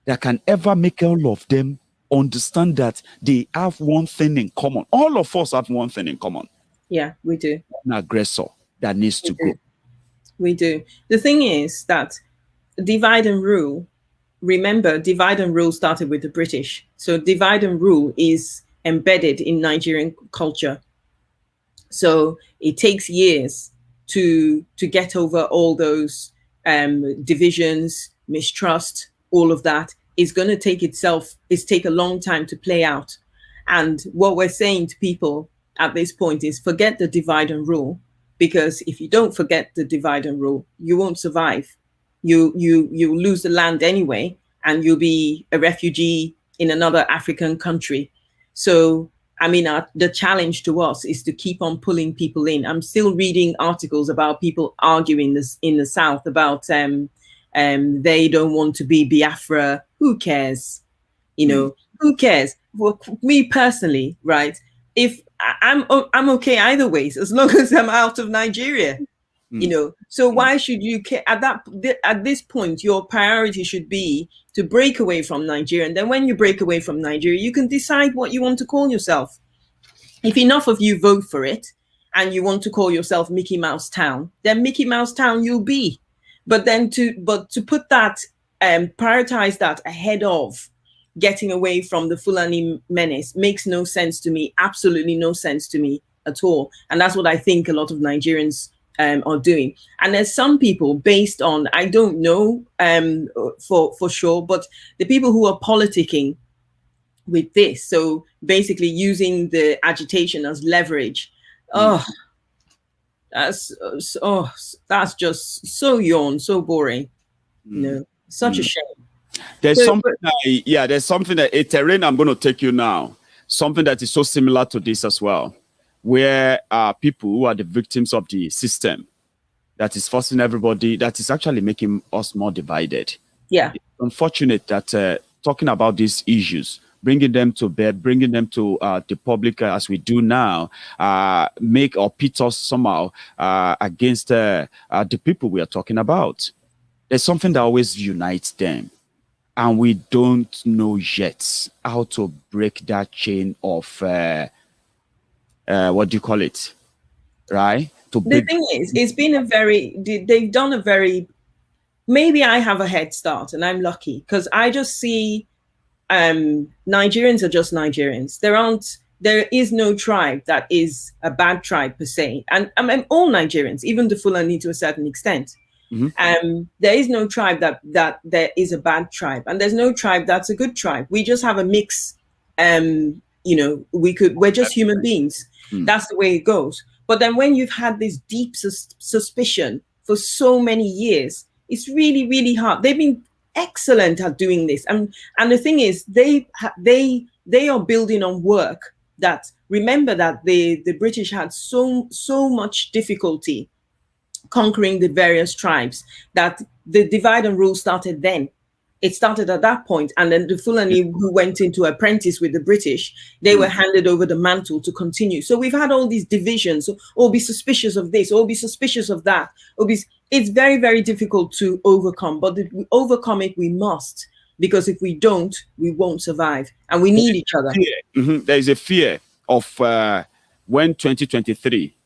that can ever make all of them understand that they have one thing in common. All of us have one thing in common. Yeah, we do. An aggressor that needs to go. We do. The thing is that divide and rule, remember, divide and rule started with the British. So divide and rule is embedded in Nigerian culture. So it takes years to get over all those divisions, mistrust, all of that. Is going to take a long time to play out. And what we're saying to people at this point is forget the divide and rule, because if you don't forget the divide and rule, you won't survive. You lose the land anyway, and you'll be a refugee in another African country. So, I mean, the challenge to us is to keep on pulling people in. I'm still reading articles about people arguing this in the South about they don't want to be Biafra. Who cares? Who cares? Well, me personally, right? If I'm okay either ways, as long as I'm out of Nigeria, So why should you care? At this point, your priority should be to break away from Nigeria. And then when you break away from Nigeria, you can decide what you want to call yourself. If enough of you vote for it, and you want to call yourself Mickey Mouse Town, then Mickey Mouse Town you'll be. But then to put that, prioritize that ahead of getting away from the Fulani menace makes no sense to me, absolutely no sense to me at all. And that's what I think a lot of Nigerians are doing. And there's some people based on, I don't know for sure, but the people who are politicking with this, so basically using the agitation as leverage, that's just so yawn, so boring. Such a shame. There's something that a terrain I'm going to take you now, something that is so similar to this as well, where people who are the victims of the system that is forcing everybody, that is actually making us more divided. Yeah. It's unfortunate that talking about these issues, bringing them to bed, bringing them to the public as we do now, make or pit us somehow against the people we are talking about. There's something that always unites them. And we don't know yet how to break that chain of, what do you call it, right? The thing is, it's been they've done a very, maybe I have a head start and I'm lucky because I just see Nigerians are just Nigerians. There is no tribe that is a bad tribe per se. And I mean, all Nigerians, even the Fulani to a certain extent. Mm-hmm. There is no tribe that there is a bad tribe, and there's no tribe that's a good tribe. We just have a mix. We're just human beings. That's the way it goes. But then when you've had this deep suspicion for so many years, it's really, really hard. They've been excellent at doing this, and the thing is, they are building on work that, remember that the British had so much difficulty conquering the various tribes, that the divide and rule started then. It started at that point, and then the Fulani who went into apprentice with the British, they were handed over the mantle to continue. So we've had all these divisions, or be suspicious of this, or be suspicious of that. It's very, very difficult to overcome, but if we overcome it, we must, because if we don't, we won't survive, and we need each other. There is a fear of when 2023,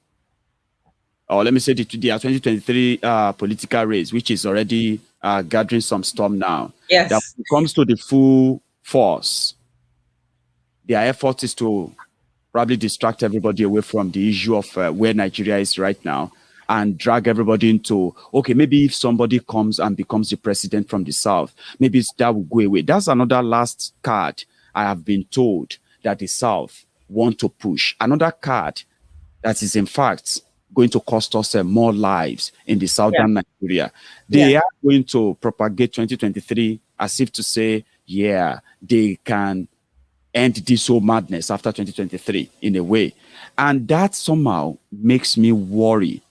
or let me say the 2023 political race, which is already gathering some storm now. Yes. That when it comes to the full force, their effort is to probably distract everybody away from the issue of where Nigeria is right now, and drag everybody into, okay, maybe if somebody comes and becomes the president from the South, maybe that will go away. That's another last card I have been told that the South want to push. Another card that is in fact going to cost us more lives in the southern Nigeria. They are going to propagate 2023 as if to say, they can end this whole madness after 2023 in a way. And that somehow makes me worry.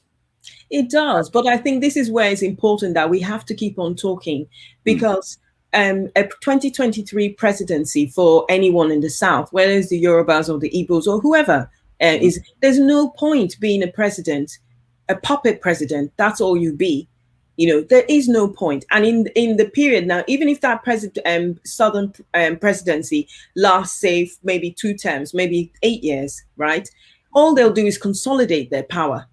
It does, but I think this is where it's important that we have to keep on talking, because a 2023 presidency for anyone in the South, whether it's the Yorubas or the Igbos or whoever, there's no point being a president, a puppet president. That's all you be. There is no point. And in the period now, even if that southern presidency lasts, say, maybe 2 terms, maybe 8 years, right? All they'll do is consolidate their power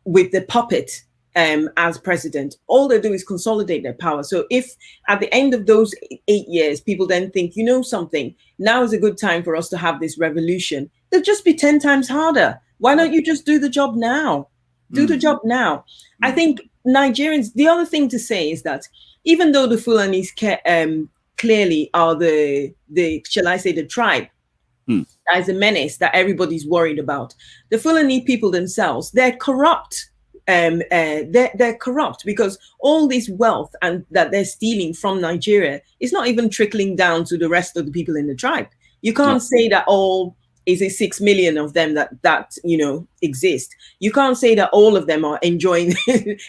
with the puppet as president. All they do is consolidate their power. So if at the end of those 8 years, people then think, something, now is a good time for us to have this revolution, they'll just be 10 times harder. Why don't you just do the job now? Do the job now. I think Nigerians, the other thing to say is that even though the Fulanis clearly are the shall I say, the tribe, that is a menace that everybody's worried about, the Fulani people themselves, they're corrupt. They're corrupt because all this wealth and that they're stealing from Nigeria is not even trickling down to the rest of the people in the tribe. You can't say that all is it 6 million of them that exist. You can't say that all of them are enjoying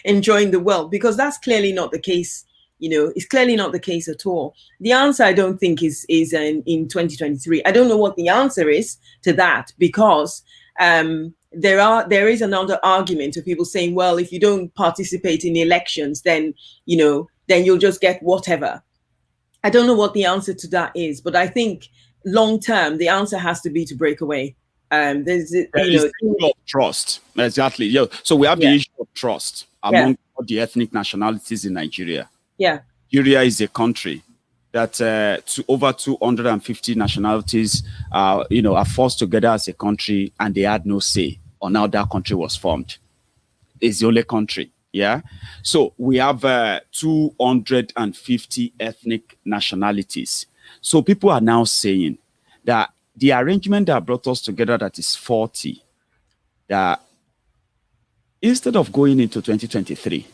enjoying the wealth, because that's clearly not the case. It's clearly not the case at all. The answer, I don't think, is in 2023. I don't know what the answer is to that, because there is another argument of people saying, well, if you don't participate in the elections, then you'll just get whatever. I don't know what the answer to that is, but I think long term, the answer has to be to break away. There's There is the issue of trust. Exactly. Yeah. So we have the issue of trust among all the ethnic nationalities in Nigeria. Yeah. Nigeria is a country that to over 250 nationalities, are forced together as a country, and they had no say on how that country was formed. It's the only country. Yeah. So we have 250 ethnic nationalities. So people are now saying that the arrangement that brought us together, that is 40, that instead of going into 2023,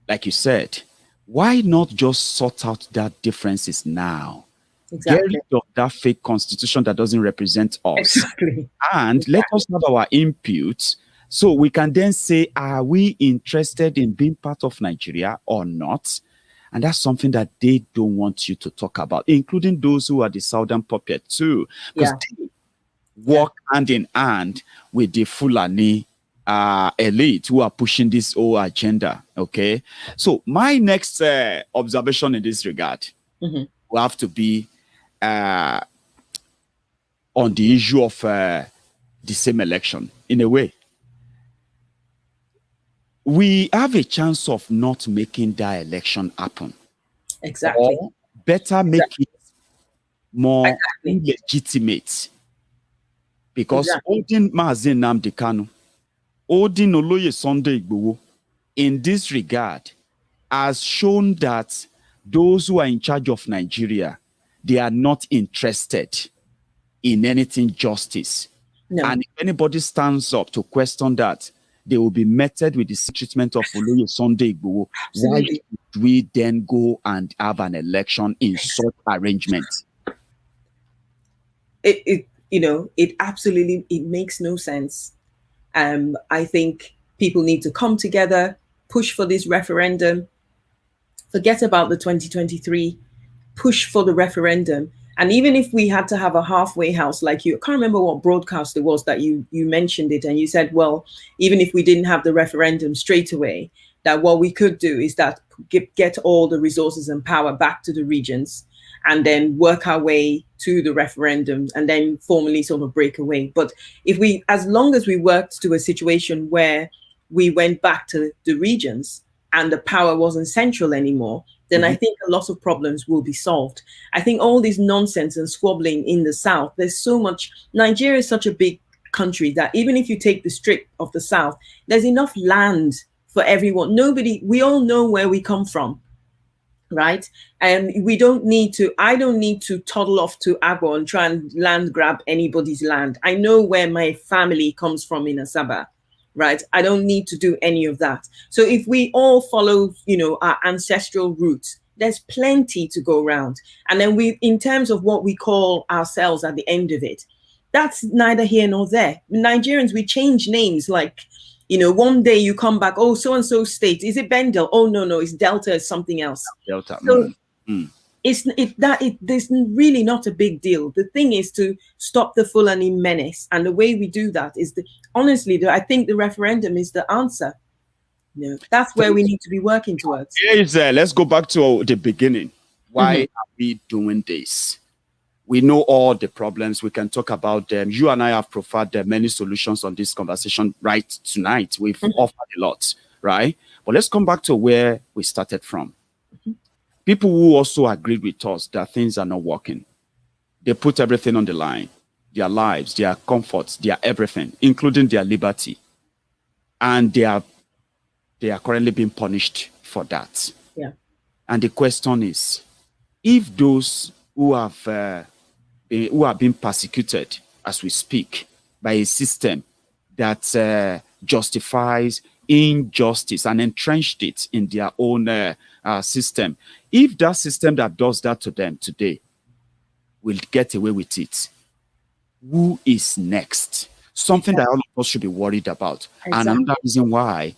like you said, why not just sort out that differences now? Exactly. Get rid of that fake constitution that doesn't represent us. Exactly. And let us have our input, so we can then say, are we interested in being part of Nigeria or not? And that's something that they don't want you to talk about, including those who are the Southern puppet too. Because they work hand in hand with the Fulani elite who are pushing this whole agenda. Okay. So my next observation in this regard will have to be on the issue of the same election. In a way, we have a chance of not making that election happen. Exactly. Or better make it more legitimate. Because holding Mazi Nnamdi Kanu, holding Oloye Sunday Igboho in this regard has shown that those who are in charge of Nigeria, they are not interested in anything justice. No. And if anybody stands up to question that, they will be meted with the treatment of Oloye Sunday Igboho. Why should we then go and have an election in such arrangement? It absolutely, it makes no sense. I think people need to come together, push for this referendum, forget about the 2023, push for the referendum. And even if we had to have a halfway house, like I can't remember what broadcast it was that you mentioned it, and you said, well, even if we didn't have the referendum straight away, that what we could do is that get all the resources and power back to the regions, and then work our way to the referendum, and then formally sort of break away. But as long as we worked to a situation where we went back to the regions and the power wasn't central anymore, then I think a lot of problems will be solved. I think all this nonsense and squabbling in the South, there's so much. Nigeria is such a big country that even if you take the strip of the South, there's enough land for everyone. We all know where we come from, right? And I don't need to toddle off to Agbo and try and land grab anybody's land. I know where my family comes from in Asaba. Right. I don't need to do any of that. So if we all follow, our ancestral roots, there's plenty to go around. And then in terms of what we call ourselves at the end of it, that's neither here nor there. Nigerians, we change names. Like, one day you come back, oh, so-and-so state. Is it Bendel? Oh, no, it's Delta, it's something else. Delta. So there's really not a big deal. The thing is to stop the Fulani menace, and the way we do that is honestly, I think the referendum is the answer. That's where we need to be working towards. Let's go back to the beginning. Why are we doing this? We know all the problems. We can talk about them. You and I have profiled many solutions on this conversation right tonight. We've offered a lot, right? But let's come back to where we started from. People who also agreed with us that things are not working. They put everything on the line. Their lives, their comforts, their everything, including their liberty. And they are currently being punished for that. Yeah. And the question is, if those who are being persecuted as we speak by a system that justifies injustice and entrenched it in their own system, if that system that does that to them today will get away with it, who is next? Something that all of us should be worried about. Exactly. And another reason why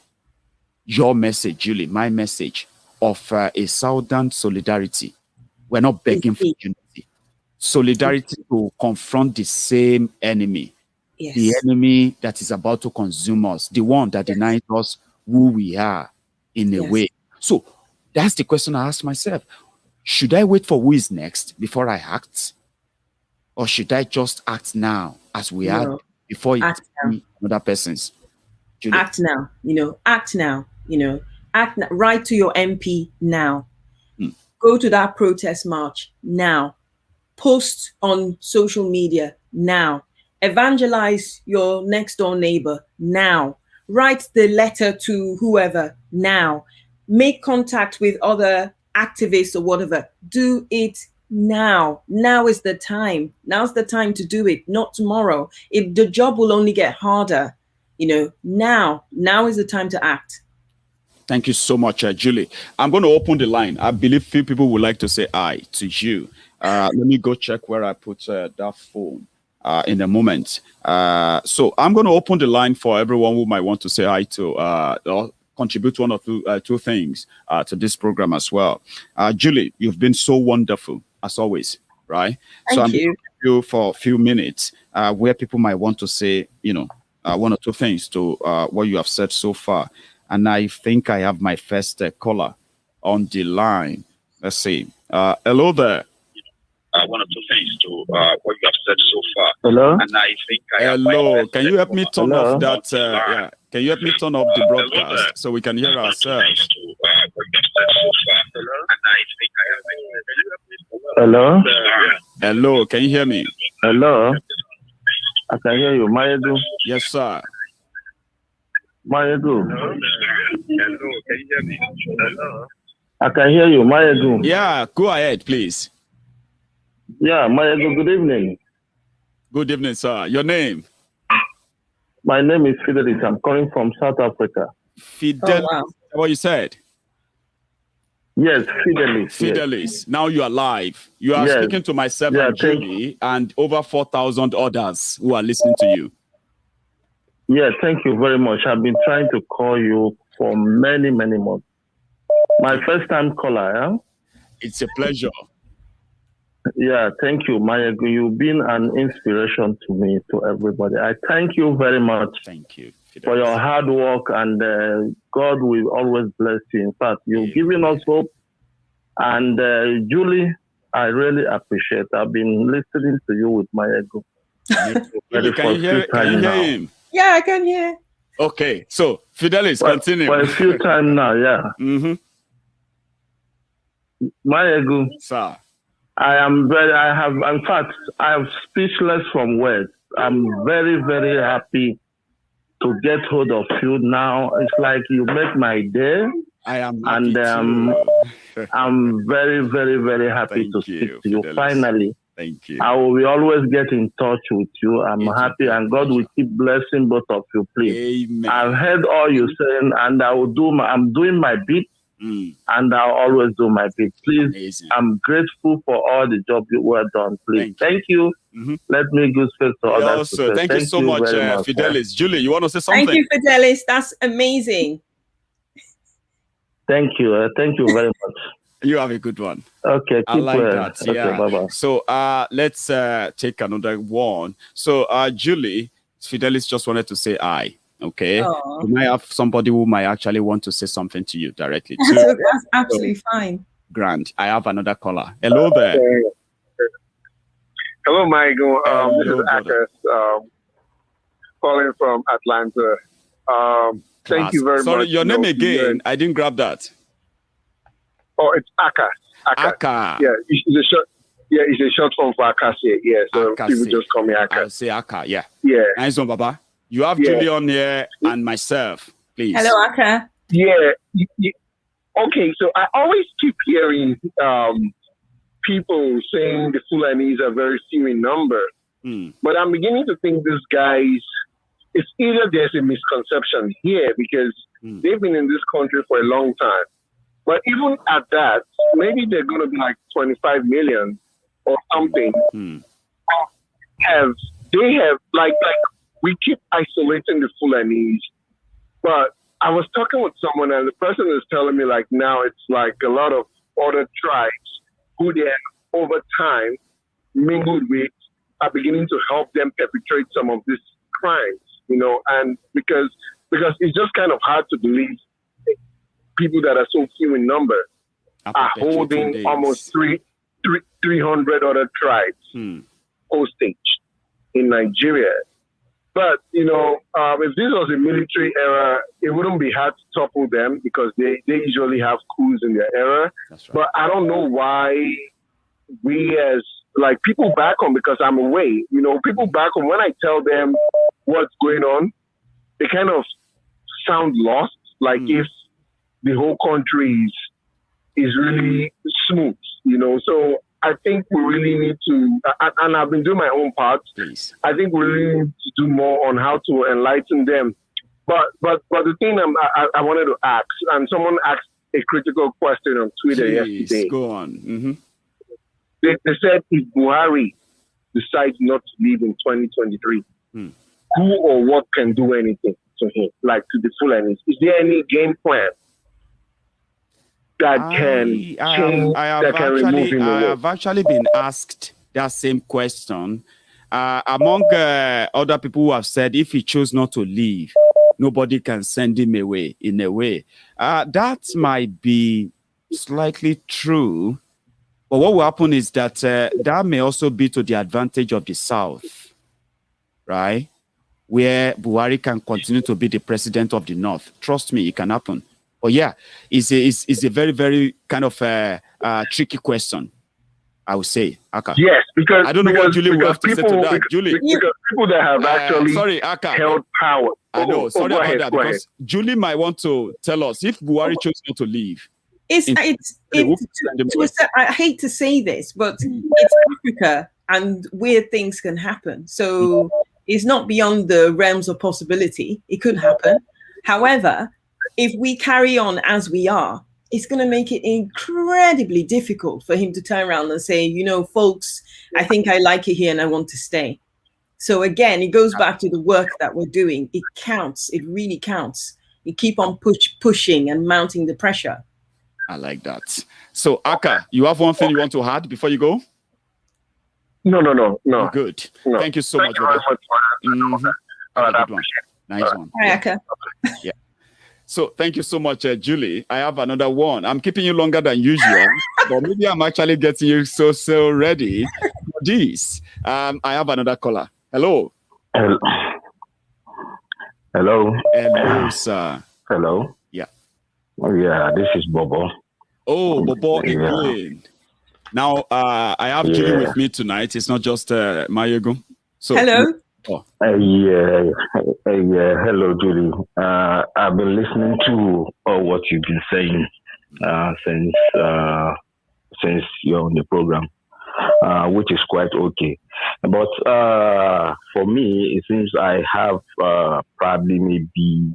your message, Julie, my message of a Southern solidarity, we're not begging for unity. Solidarity to confront the same enemy. Yes. The enemy that is about to consume us, the one that denies us who we are in a way. So that's the question I ask myself. Should I wait for who is next before I act? Or should I just act now as we are before it Act now. another person's. Julie. Act now. Act now. Act now. Write to your MP now. Go to that protest march now. Post on social media now. Evangelize your next door neighbor now. Write the letter to whoever now. Make contact with other activists or whatever. Do it now. Now is the time. Now's the time to do it, not tomorrow. The job will only get harder. Now is the time to act. Thank you so much, Julie. I'm going to open the line. I believe few people would like to say aye to you. Let me go check where I put that phone in a moment. So I'm going to open the line for everyone who might want to say aye to or contribute one or two things to this program as well. Julie, you've been so wonderful as always, right? Thank you. Going to give you for a few minutes where people might want to say, one or two things to what you have said so far. And I think I have my first caller on the line. Let's see. Hello there. One or two things to what you have said so far. Hello. And I think I have my Can you help me turn off that? Can you help me turn off the broadcast so we can hear ourselves? Hello. Hello. Can you hear me? Hello. I can hear you, Maiyegun. Yes, sir. Maiyegun. Hello, can you hear me? Hello. I can hear you, Maiyegun. Yeah, go ahead, please. Yeah, Maiyegun, good evening. Good evening, sir. Your name? My name is Fidelis. I'm calling from South Africa. Fidelis. Oh, wow. What you said? Yes, Fidelis. Fidelis. Yes. Now you are live. You are speaking to myself and Julie and over 4,000 others who are listening to you. Yeah, thank you very much. I've been trying to call you for many, many months. My first time caller, yeah? It's a pleasure. Yeah, thank you, Maiyegun. You've been an inspiration to me, to everybody. I thank you very much. Thank you for your hard work, and God will always bless you. In fact, you've given us hope. And Julie, I really appreciate. I've been listening to you with Maiyegun. Can you hear him? Yeah, I can hear. Okay, so Fidelis, continue. For a few times now, yeah. Maiyegun, sir. I'm speechless from words. I'm very, very happy to get hold of you now. It's like you make my day. I am happy and I'm very, very, very happy to speak to you. Fidelis. Finally. Thank you. I will always get in touch with you. I'm happy, and God will keep blessing both of you, please. Amen. I've heard all you saying, and I'm doing my bit, and I'll always do my bit. Please, amazing. I'm grateful for all the job you were done. Please, thank you. Let me give space to others. Thank you so much, Fidelis. Julie, you want to say something? Thank you, Fidelis. That's amazing. Thank you. Thank you very much. You have a good one. Okay, I like that. Okay, yeah. bye-bye. So let's take another one. So Julie, Fidelis just wanted to say aye. Okay. You might have somebody who might actually want to say something to you directly. That's absolutely fine. Grant, I have another caller. Hello there. Hello, Maiyegun. This is Akas, calling from Atlanta. Thank you very much. Sorry, your name again. I didn't grab that. Oh, it's Aka. Aka. Yeah, it's a short. Yeah, it's a short form for Akasi. Yeah, so Akasi. people just call me Aka. I'll say Aka. Yeah. Yeah. Nice one, Baba. You have Julie on here and myself, please. Hello, Aka. Yeah. Okay, so I always keep hearing people saying the Fulanis are very few in number, but I'm beginning to think these guys. It's either there's a misconception here because they've been in this country for a long time. But even at that, maybe they're going to be like 25 million or something. They have like we keep isolating the Fulanis. But I was talking with someone and the person is telling me like now it's like a lot of other tribes who they over time mingled with are beginning to help them perpetrate some of these crimes, and because it's just kind of hard to believe people that are so few in number are holding almost 300 other tribes hostage in Nigeria. But, if this was a military era, it wouldn't be hard to topple them because they usually have coups in their era. That's right. But I don't know why we as, people back home, because I'm away, people back home, when I tell them what's going on, they kind of sound lost, if the whole country is really smooth, So I think we really need to, and I've been doing my own part. Please. I think we really need to do more on how to enlighten them. But the thing I wanted to ask, and someone asked a critical question on Twitter yesterday. Go on. Mm-hmm. They said if Buhari decides not to leave in 2023, who or what can do anything to him, to the Fulanis? Is there any game plan that can change, that can remove him? I have actually been asked that same question among other people who have said if he chose not to leave, nobody can send him away. In a way, that might be slightly true, but what will happen is that that may also be to the advantage of the South, right? Where Buhari can continue to be the president of the North. Trust me, it can happen. But yeah, it's a very, very kind of tricky question, I would say. Aka. Yes, because I don't know what Julie will have to say to that. Julie, because people that have actually held power. I know. Sorry about that, because Julie might want to tell us if Buhari chose not to leave. I hate to say this, but it's Africa, and weird things can happen. So it's not beyond the realms of possibility. It could happen. However, if we carry on as we are, it's going to make it incredibly difficult for him to turn around and say, folks, I think I like it here and I want to stay. So again, it goes back to the work that we're doing. It counts. It really counts. You keep on pushing and mounting the pressure. I like that. So, Aka, you have one thing you want to add before you go? No. Good. No. Thank you so much. Very much Good one. Nice one. Hi, Aka. Yeah. So thank you so much, Julie. I have another one. I'm keeping you longer than usual, but maybe I'm actually getting you so ready for this. I have another caller. Hello. Hello. Hello, sir. Hello. Yeah. Oh, yeah, this is Bobo. Oh, Bobo again. Now, I have Julie with me tonight. It's not just Maiyegun. So, hello. Hello, Julie. I've been listening to what you've been saying since you're on the program, which is quite okay. But for me, it seems I have probably maybe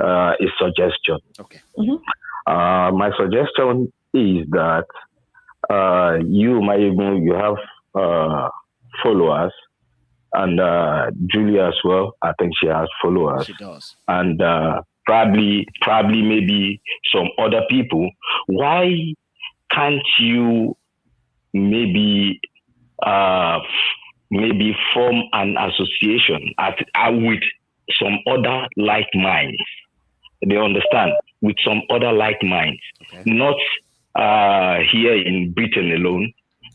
a suggestion. Okay. Mm-hmm. My suggestion is that you, Maiyegun, you have followers. And Julia as well, I think she has followers. She does. And probably maybe some other people. Why can't you maybe form an association with some other like minds? They understand, with some other like minds, okay. Not here in Britain alone.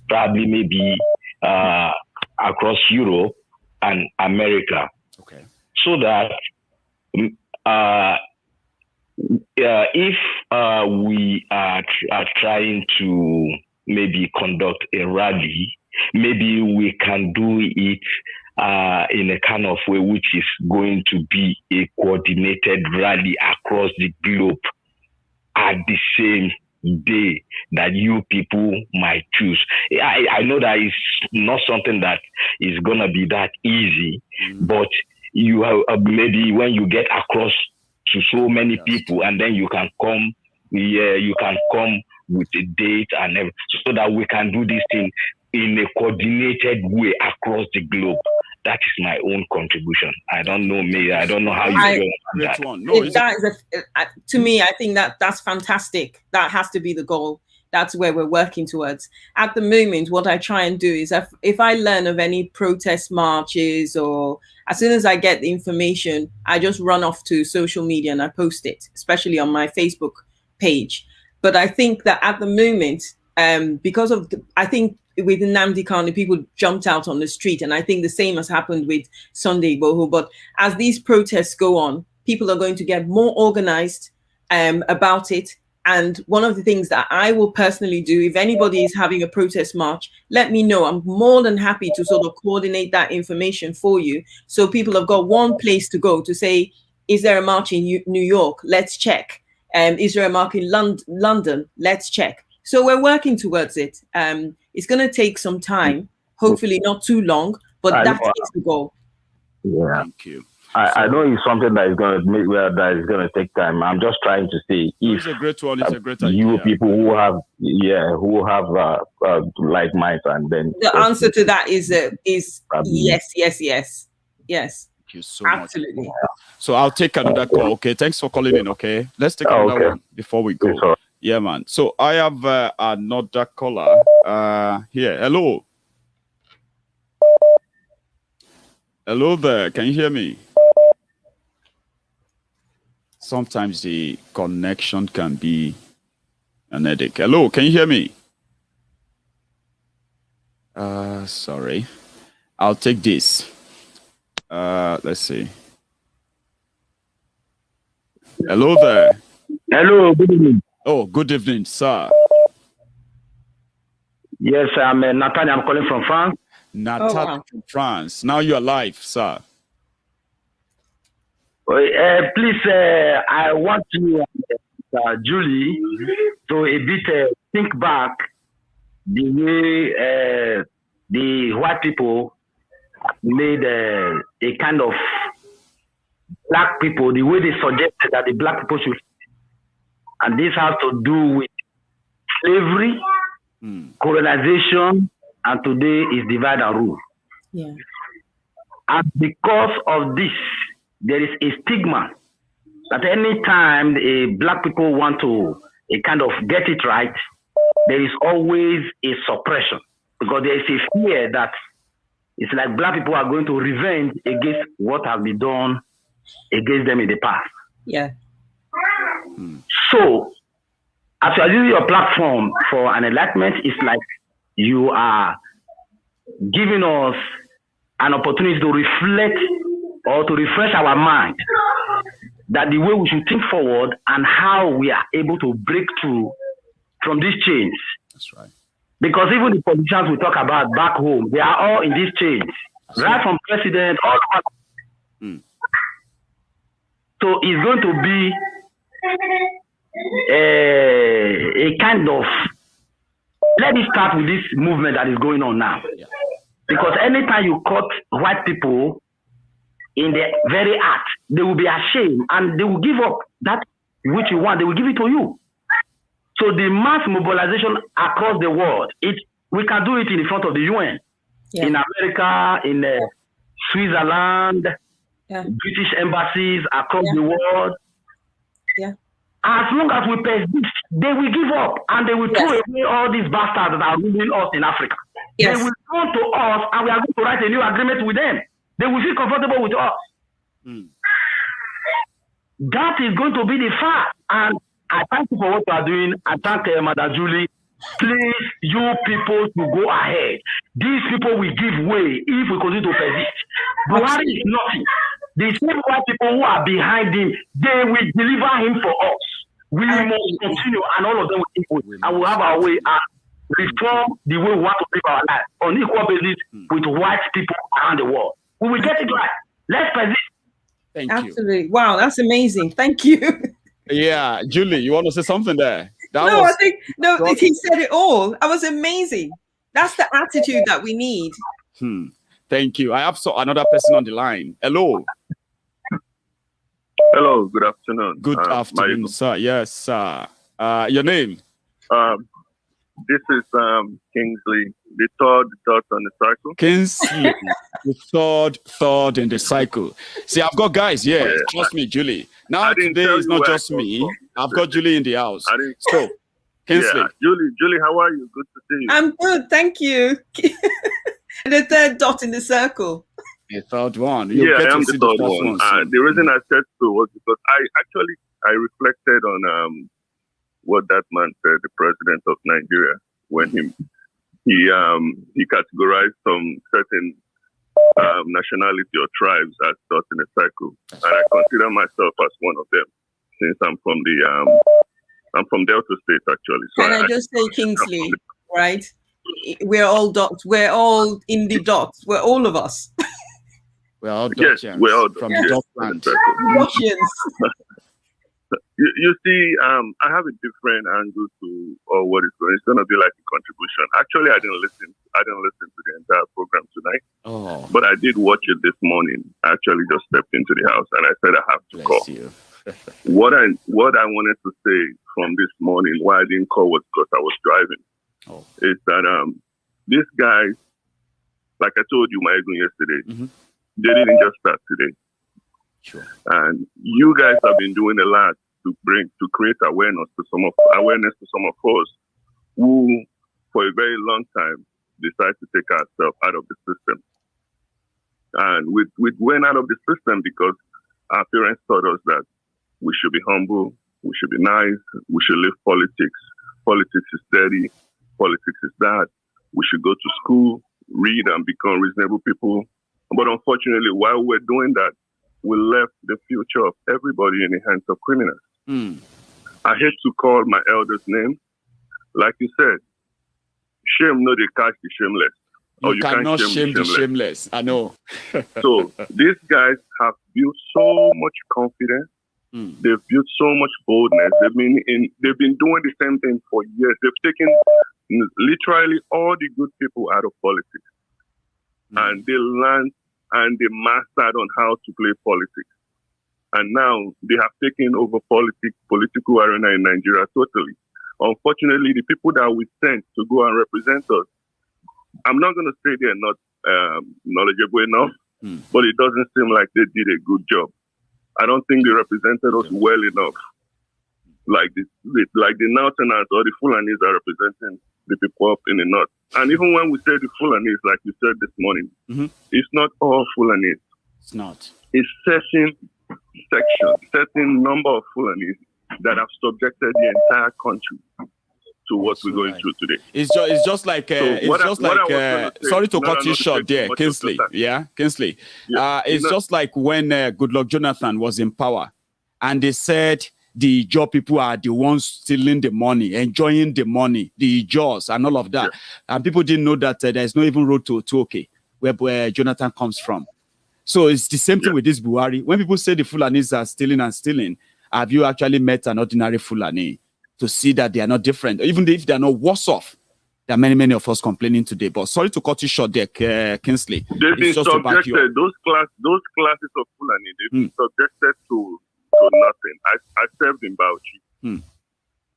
Probably maybe across Europe and America, okay. So that if we are trying to maybe conduct a rally, maybe we can do it in a kind of way which is going to be a coordinated rally across the globe at the same day that you people might choose. I know that it's not something that is going to be that easy, but you have maybe when you get across to so many people, and then you can come with a date and everything, so that we can do this thing in a coordinated way across the globe. That is my own contribution. I don't know I don't know how you feel about that. No, to me, I think that's fantastic. That has to be the goal. That's where we're working towards. At the moment, what I try and do is if I learn of any protest marches, or as soon as I get the information, I just run off to social media and I post it, especially on my Facebook page. But I think that at the moment, because of I think with Nnamdi Kanu, people jumped out on the street, and I think the same has happened with Sunday Igboho. But as these protests go on, people are going to get more organized about it. And one of the things that I will personally do, if anybody is having a protest march, let me know. I'm more than happy to sort of coordinate that information for you. So people have got one place to go to say, is there a march in New York? Let's check. Is there a march in London? Let's check. So we're working towards it. It's going to take some time, hopefully not too long, but that is the goal. Yeah. Thank you. I know it's something that is going to make that is going to take time. I'm just trying to see if it's a great one. It's a great idea. You people who have like minds, and then the answer to that is yes. Thank you so Absolutely. much. So I'll take another call. Okay, thanks for calling in. Okay, let's take another one before we go. Yes, yeah, man. So I have another caller here. Hello. Hello there. Can you hear me? Sometimes the connection can be an headache. Hello, can you hear me? Sorry. I'll take this. Let's see. Hello there. Hello, good evening. Oh, good evening, sir. Yes, I'm Nathan. I'm calling from France. Nathan from France. Now you're live, sir. Please, I want you, Julie, to a bit think back the way the white people made a kind of black people, the way they suggested that the black people should, and this has to do with slavery, colonization, and today is divide and rule. Yeah. And because of this, there is a stigma that any time a black people want to kind of get it right, there is always a suppression, because there is a fear that it's like black people are going to revenge against what has been done against them in the past. Yeah. So, as you are using your platform for an enlightenment, it's like you are giving us an opportunity to reflect or to refresh our mind that the way we should think forward and how we are able to break through from these chains. That's right. Because even the politicians we talk about back home, they are all in these chains, right from president all over. So it's going to be a kind of, let me start with this movement that is going on now. Yeah. Because anytime you cut white people in the very act, they will be ashamed and they will give up that which you want. They will give it to you. So the mass mobilization across the world, we can do it in front of the UN, in America, in Switzerland, British embassies across the world. Yeah. As long as we persist, they will give up and they will throw away all these bastards that are ruling us in Africa. Yes. They will come to us and we are going to write a new agreement with them. They will feel comfortable with us. That is going to be the fact. And I thank you for what you are doing. I thank Madam Julie. Please, you people to go ahead. These people will give way if we continue to persist. Buhari is nothing. The same white people who are behind him, they will deliver him for us. We must continue, and all of them will equal. And we'll have our way and reform the way we want to live our life on equal basis with white people around the world. We will get it right. Let's persist. Thank you. Absolutely. Wow, that's amazing. Thank you. Yeah, Julie, you want to say something there? He said it all. That was amazing. That's the attitude that we need. Thank you. I have another person on the line. Hello. Hello, good afternoon. Good afternoon, sir. Yes, sir. Your name? This is Kingsley, the third dot on the cycle. Kingsley, the third in the cycle. See, I've got guys here. Yeah. Trust me, Julie. Now today is not just me. I've got Julie in the house. So, Kingsley. Yeah. Julie, how are you? Good to see you. I'm good, thank you. The third dot in the circle. The third one. I am the third one. The reason I said so was because I reflected on what that man said, the president of Nigeria, when he he categorized some certain nationality or tribes as thought in a cycle, and I consider myself as one of them, since I'm from Delta State actually. So Can I just say, Kingsley, right? We're all dots. We're all in the dots. We're all of us. We're all yes, Dutchians we're all from the Dutch land. Russians. You see, I have a different angle to what is going. It's going to be like a contribution. Actually, I didn't listen to the entire program tonight. Oh, but I did watch it this morning. I actually just stepped into the house and I said I have to call. you. What I wanted to say from this morning, why I didn't call was because I was driving. Is that these guys, like I told you, Maiyegun, yesterday, they didn't just start today. Sure. And you guys have been doing a lot to create awareness to some of us who, for a very long time, decide to take ourselves out of the system. And we went out of the system because our parents taught us that we should be humble, we should be nice, we should leave politics. Politics is dirty, politics is that. We should go to school, read, and become reasonable people. But unfortunately, while we're doing that, we left the future of everybody in the hands of criminals. I hate to call my elders' name. Like you said, shame no they catch the shameless. You cannot shame the shameless. I know. So these guys have built so much confidence. They've built so much boldness. They've been doing the same thing for years. They've taken literally all the good people out of politics, and they learned and they mastered on how to play politics. And now they have taken over political arena in Nigeria totally. Unfortunately, the people that we sent to go and represent us, I'm not going to say they're not knowledgeable enough, but it doesn't seem like they did a good job. I don't think they represented us well enough, like the Northerners or the Fulanis are representing the people up in the North. And even when we say the Fulanis, like you said this morning, it's not all Fulanis. It's not. It's certain sections, certain number of Fulanis that have subjected the entire country to what we're going through today. It's just like sorry to cut you short there, Kingsley. Yeah, Kingsley. It's just like when Goodluck Jonathan was in power, and they said the Ijaw people are the ones stealing the money, enjoying the money, the Ijaws and all of that, and people didn't know that there's no even road to Otuoke, where Jonathan comes from. So it's the same thing with this Buhari. When people say the Fulanis are stealing, have you actually met an ordinary Fulani to see that they are not different? Even if they are not worse off, there are many of us complaining today. But sorry to cut you short there, Kingsley. They've been subjected, those classes of Fulani, they've been subjected to nothing. I served in Bauchi. You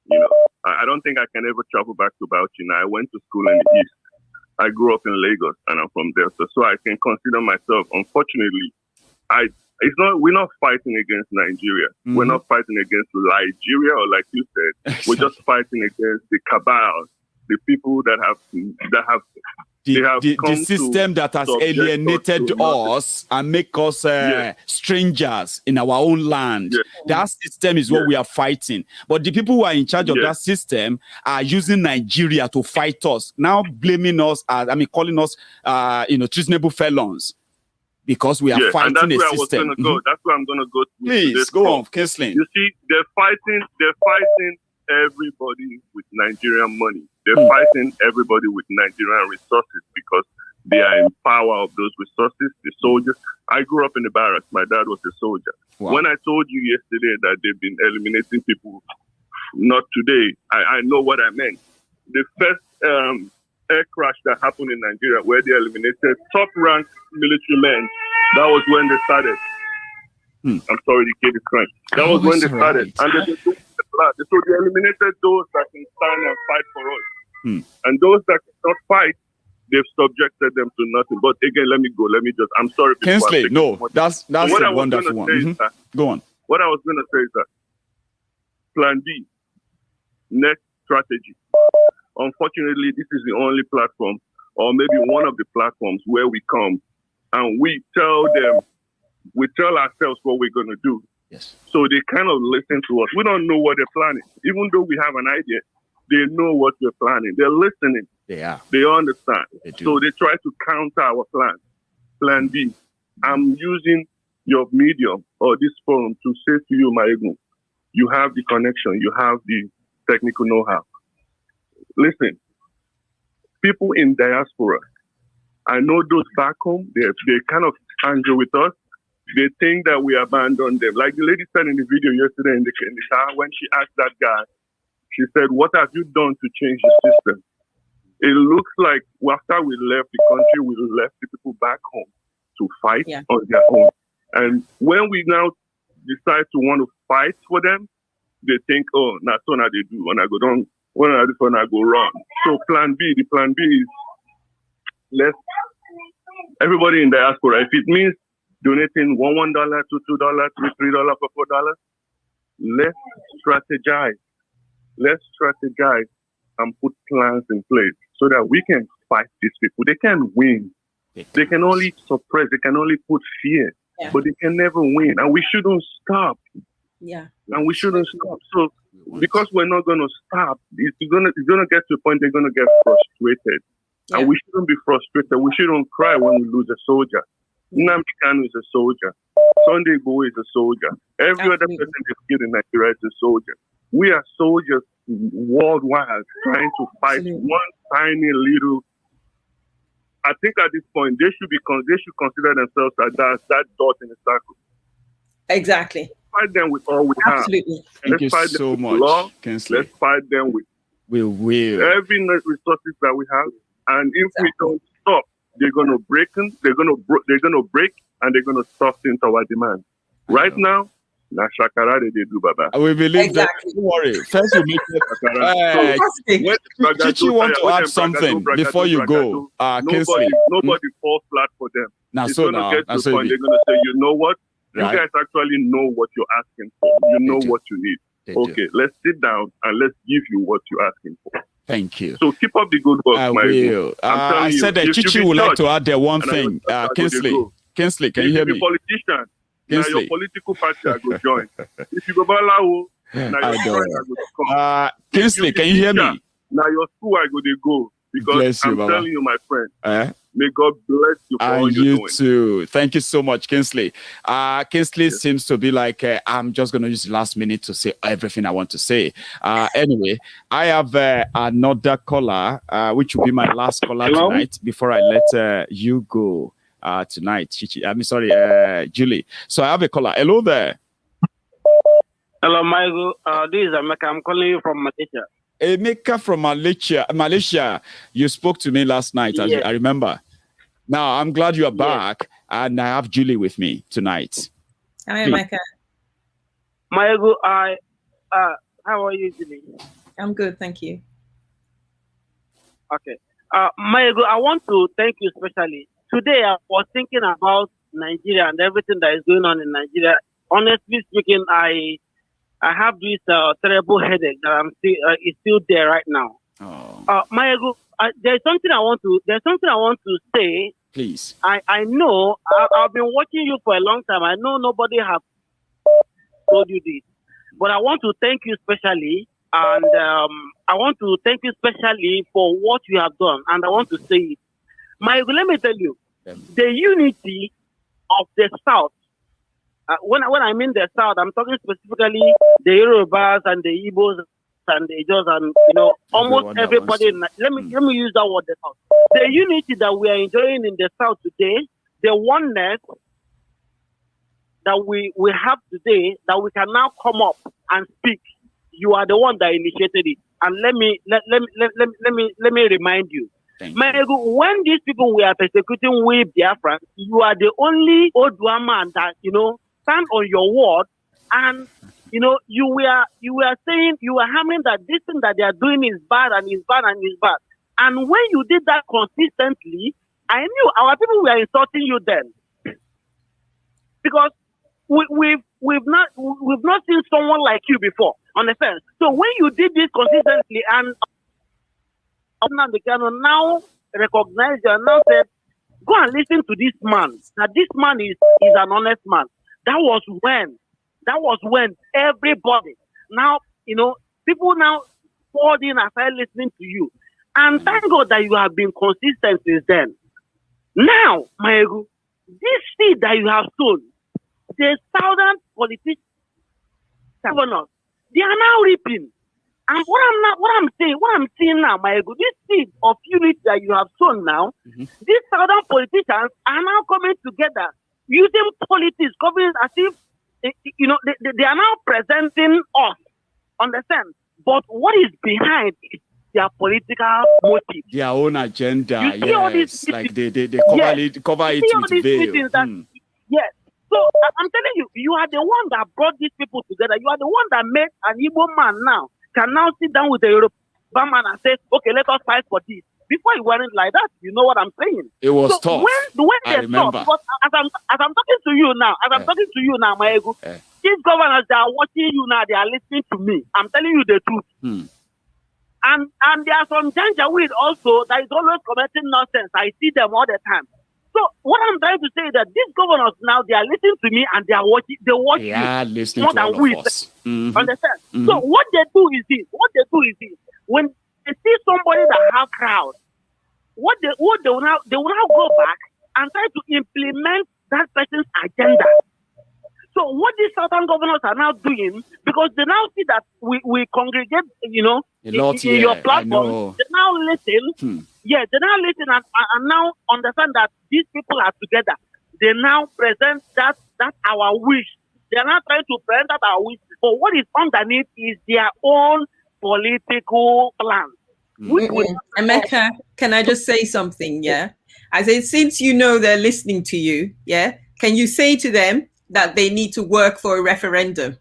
know, I don't think I can ever travel back to Bauchi now. I went to school in the East. I grew up in Lagos and I'm from Delta, so I can consider myself, unfortunately, we're not fighting against Nigeria. We're not fighting against Nigeria, or like you said, we're just fighting against the cabal, the people that have the system that has alienated us and make us strangers in our own land. That system is what we are fighting. But the people who are in charge of that system are using Nigeria to fight us, now blaming us, calling us, treasonable felons, because we are fighting a system. That's where I'm going to go. Please go on, Kingsley. You see, they're fighting everybody with Nigerian money. They're fighting everybody with Nigerian resources because they are in power of those resources. The soldiers. I grew up in the barracks. My dad was a soldier. Wow. When I told you yesterday that they've been eliminating people, not today, I know what I meant. The first air crash that happened in Nigeria, where they eliminated top-ranked military men, that was when they started. I'm sorry, the kid is crying. That was when they started. And so they eliminated those that can stand and fight for us. And those that cannot fight, they've subjected them to nothing. But again, let me go. I'm sorry. Kingsley, no, that's a wonderful one. Go on. What I was going to say is that Plan B, next strategy. Unfortunately, this is the only platform, or maybe one of the platforms, where we come and we tell ourselves what we're going to do. Yes. So they kind of listen to us. We don't know what they're planning. Even though we have an idea, they know what we're planning. They're listening. They are. They understand. They do. So they try to counter our plan. Plan B. I'm using your medium or this forum to say to you, Maiyegun, you have the connection, you have the technical know-how. Listen, people in diaspora, I know those back home, they kind of angry with us. They think that we abandoned them. Like the lady said in the video yesterday in the car, when she asked that guy, she said, what have you done to change the system? It looks like after we left the country, we left the people back home to fight on their own. And when we now decide to want to fight for them, they think, oh, that's what they do. And I go down, when I do, when I go wrong. So the plan B is everybody in diaspora, if it means donating $1 to $2 to $3 for $4, let's strategize. Let's strategize and put plans in place so that we can fight these people. They can win. They can only suppress. They can only put fear, but they can never win. And we shouldn't stop. Yeah. And we shouldn't stop. So because we're not going to stop, it's going to get to a point they're going to get frustrated. Yeah. And we shouldn't be frustrated. We shouldn't cry when we lose a soldier. Nnamdi Kanu is a soldier. Sunday Igboho is a soldier. Every other person they've killed in Nigeria is a soldier. We are soldiers worldwide trying to fight one tiny little. I think at this point they should consider themselves as that dot in the circle. Exactly. Fight them with all we have. Thank you so much, Kinsley. Let's fight them with. We will. Every resources that we have, and if we don't stop, they're going to break them. They're going to break, and they're going to stop into our demand. Right now, na shakara they do, Baba. We believe that. Don't worry. First, you make it. Chichi want to add something before you go. Kinsley. Nobody falls flat for them. Now, it's going to get to the point they're going to say, you know what? You guys actually know what you're asking for. You know what you need. Okay, let's sit down and let's give you what you're asking for. Thank you. So keep up the good work, I will. I said that Chichi would like to add there one thing. Kinsley, can you hear me? If you're a politician, now your political party I go join. If you go Balawo, now your school I go come. Kinsley, can you hear me? Now your school I go. Because I'm telling you, my friend, may God bless you for all you're doing. You too. Thank you so much, Kinsley. Kinsley seems to be like, I'm just going to use the last minute to say everything I want to say. Anyway, I have another caller, which will be my last caller tonight before I let you go tonight. Julie. So I have a caller. Hello there. Hello, Michael. This is Emeka. I'm calling you from Malaysia. Emeka from Malaysia. You spoke to me last night, as I remember. Now, I'm glad you are back, and I have Julie with me tonight. Hi, Emeka. Michael, how are you, Julie? I'm good, thank you. Okay. Michael, I want to thank you especially. Today, I was thinking about Nigeria and everything that is going on in Nigeria. Honestly speaking, I have this terrible headache that is still there right now. Maiyegun, there's something I want to say. Please. I know I've been watching you for a long time. I know nobody has told you this, but I want to thank you specially, and I want to thank you specially for what you have done. And I want to say it, Maiyegun. Let me tell you, the unity of the South. When I mean the South, I'm talking specifically the Yorubas and the Igbos and the Ijos and almost everybody. Let me use that word. The South. The unity that we are enjoying in the South today, the oneness that we have today, that we can now come up and speak. You are the one that initiated it, and let me remind you. When these people were persecuting with Biafra, you are the only Oduduwa man that stand on your word, and you were saying, you were hammering that this thing that they are doing is bad and is bad and is bad. And when you did that consistently, I knew our people were insulting you then, because we've not seen someone like you before on the fence. So when you did this consistently, and Nnamdi Kanu now recognized you and now said, go and listen to this man. That this man is an honest man. That was when everybody now, people now, poured in as I listening to you. And thank God that you have been consistent since then. Now, Maiyegun, this seed that you have sown, the southern politicians, governors, they are now reaping. And what I'm seeing now, Maiyegun, this seed of unity that you have sown now, these southern politicians are now coming together using politics, covering as if they are now presenting us. Understand? But what is behind is their political motive, their own agenda. Yes, like they cover it with veil. Yes. So I'm telling you, you are the one that brought these people together. You are the one that made an Igbo man now can now sit down with a Yoruba man and say, okay, let us fight for this. Before it weren't like that, you know what I'm saying? It was tough. When they talk, because as I'm talking to you now, Maiyegun, these governors that are watching you now, they are listening to me. I'm telling you the truth. And there are some Janjaweed also that is always committing nonsense. I see them all the time. So what I'm trying to say is that these governors now, they are listening to me and they are watching. They watch listening more to all than we. of us. Understand? So what they do is this. When they see somebody that have crowd, what they will now go back and try to implement that person's agenda. So what these southern governors are now doing, because they now see that we congregate, in your platform, they now listen. Yeah, they now listen and now understand that these people are together. They now present that our wish. They are not trying to present that our wish, but what is underneath is their own political plan. Emeka, can I just say something? Yeah, I say, since you know they're listening to you, yeah, can you say to them that they need to work for a referendum?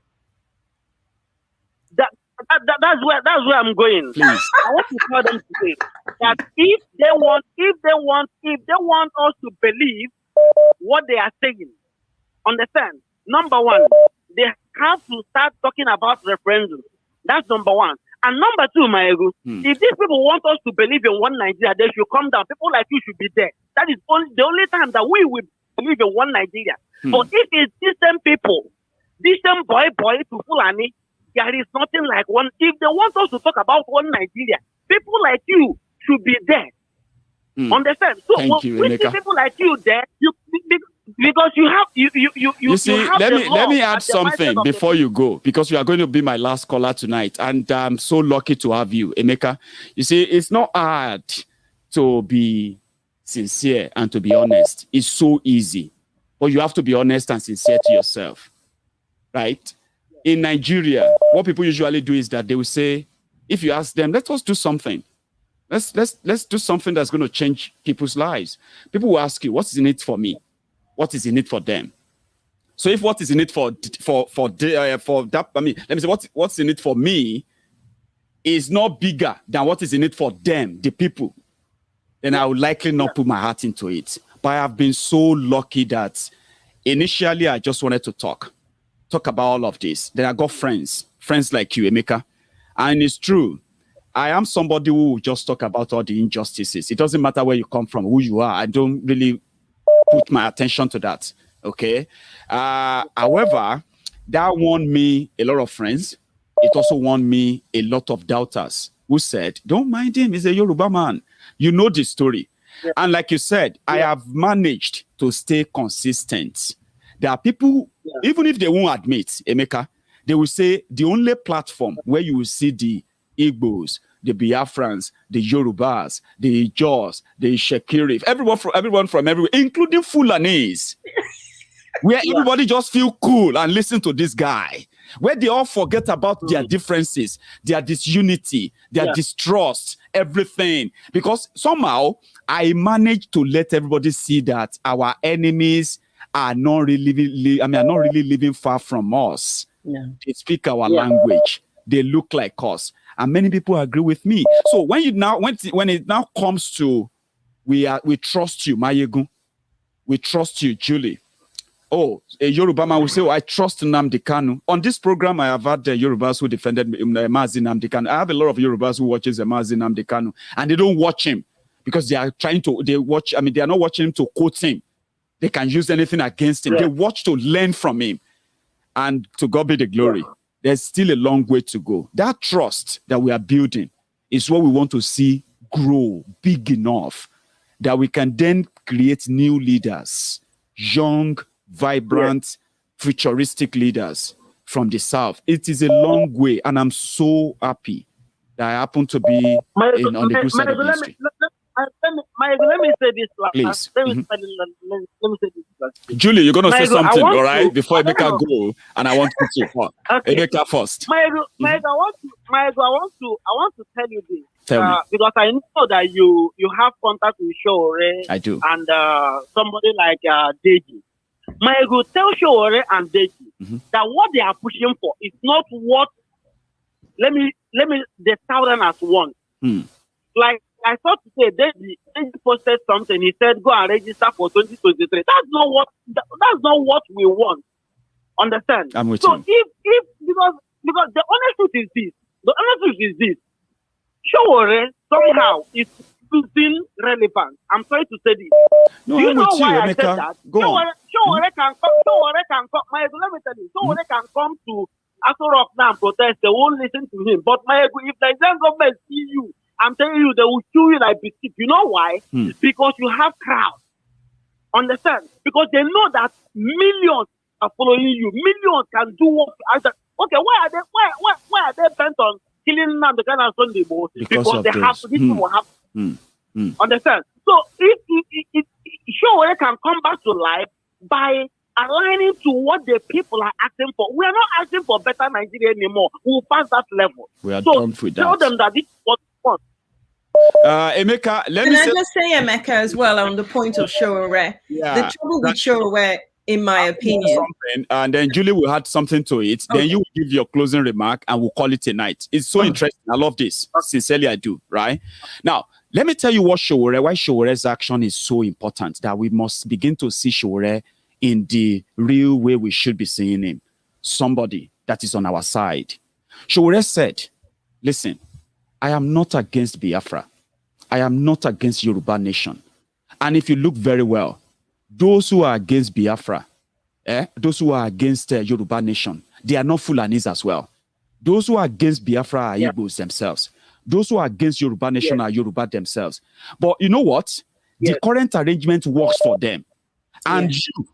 That's where I'm going. Please. I want to tell them today that if they want us to believe what they are saying, understand? Number one, they have to start talking about referendum. That's number one. And number two, Maiyegun, if these people want us to believe in one Nigeria, they should come down. People like you should be there. That is the only time that we will believe in one Nigeria. But if it's these same people, these same boy to Fulani, there is nothing like one. If they want us to talk about one Nigeria, people like you should be there. Understand? So Thank you, we see people like you there, because you have you see, have let me add something before you go, because you are going to be my last caller tonight, and I'm so lucky to have you, Emeka. You see, it's not hard to be sincere and to be honest. It's so easy, but you have to be honest and sincere to yourself, right? In Nigeria, what people usually do is that they will say, if you ask them, let us do something. Let's do something that's going to change people's lives. People will ask you, what is in it for me? What is in it for them? So if what is in it for that, I mean, let me say what's in it for me is not bigger than what is in it for them, the people, then I would likely not put my heart into it. But I have been so lucky that initially I just wanted to talk about all of this. Then I got friends like you, Emeka. And it's true. I am somebody who will just talk about all the injustices. It doesn't matter where you come from, who you are. I don't really put my attention to that. Okay. However, that won me a lot of friends. It also won me a lot of doubters who said, don't mind him. He's a Yoruba man. You know the story. Yeah. And like you said, I have managed to stay consistent. There are people, even if they won't admit, Emeka, they will say the only platform where you will see the Igbos, the Biafrans, the Yorubas, the Jaws, the Shekiri, everyone from everywhere, including Fulanis, where everybody just feel cool and listen to this guy, where they all forget about their differences, their disunity, their distrust, everything. Because somehow I managed to let everybody see that our enemies are not really living far from us. Yeah. They speak our language. They look like us. And many people agree with me. So when it now comes to we trust you, Maiyegun. We trust you, Julie. Oh, a Yoruba man will say, I trust Nnamdi Kanu. On this program, I have had the Yorubas who defended Mazi Nnamdi Kanu. I have a lot of Yorubas who watches Mazi Nnamdi Kanu, and they don't watch him because they are they are not watching him to quote him. They can use anything against him. Yeah. They watch to learn from him. And to God be the glory. Yeah. there's still a long way to go. That trust that we are building is what we want to see grow big enough that we can then create new leaders, young, vibrant, futuristic leaders from the South. It is a long way, and I'm so happy that I happen to be on the good side of history. Let me say this last. Please. Let me say this last. Julie, you're going to say something, all right? Before Emeka go, and I want you to okay. Emeka first. I want to tell you this. Tell me. Because I know that you have contact with Shore. I do. And somebody like Deji. Maiyegun, tell Shore and Deji that what they are pushing for is not what the Southerners want. Like I thought today, Deji posted something. He said, "Go and register for 2023." That's not what we want. Understand? I'm with so you. If because the honest truth is this. Shore somehow is losing relevance. I'm sorry to say this. No, Do you I'm know with you, why I Emeka. said that? Go on. Shore can come. Let me tell you. Shore can come to Aso Rock now and protest. They won't listen to him. But Maiyegun, if the Nigerian government see you, I'm telling you, they will chew you like biscuit. You know why? Because you have crowds. Understand? Because they know that millions are following you. Millions can do what. Okay, why are they bent on killing Nnamdi Kanu and Sunday Igboho? Because they have to. This will happen. Understand? So if Shore can come back to life by aligning to what the people are asking for. We are not asking for better Nigeria anymore. We'll pass that level. We are done with that. Tell them that this is what we want. Emeka, let Can me I just say, Emeka, as well, on the point of Shore? The trouble with Shore, in my opinion. And then Julie will add something to it. Okay. Then you will give your closing remark and we'll call it a night. It's so interesting. I love this. Sincerely, I do. Right? Now, let me tell you why Shore's action is so important, that we must begin to see Shore in the real way we should be seeing him. Somebody that is on our side. Shore said, listen, I am not against Biafra. I am not against Yoruba nation. And if you look very well, those who are against Biafra, those who are against Yoruba nation, they are not Fulanis as well. Those who are against Biafra are Igbos themselves. Those who are against Yoruba nation are Yoruba themselves. But you know what? The current arrangement works for them. And you,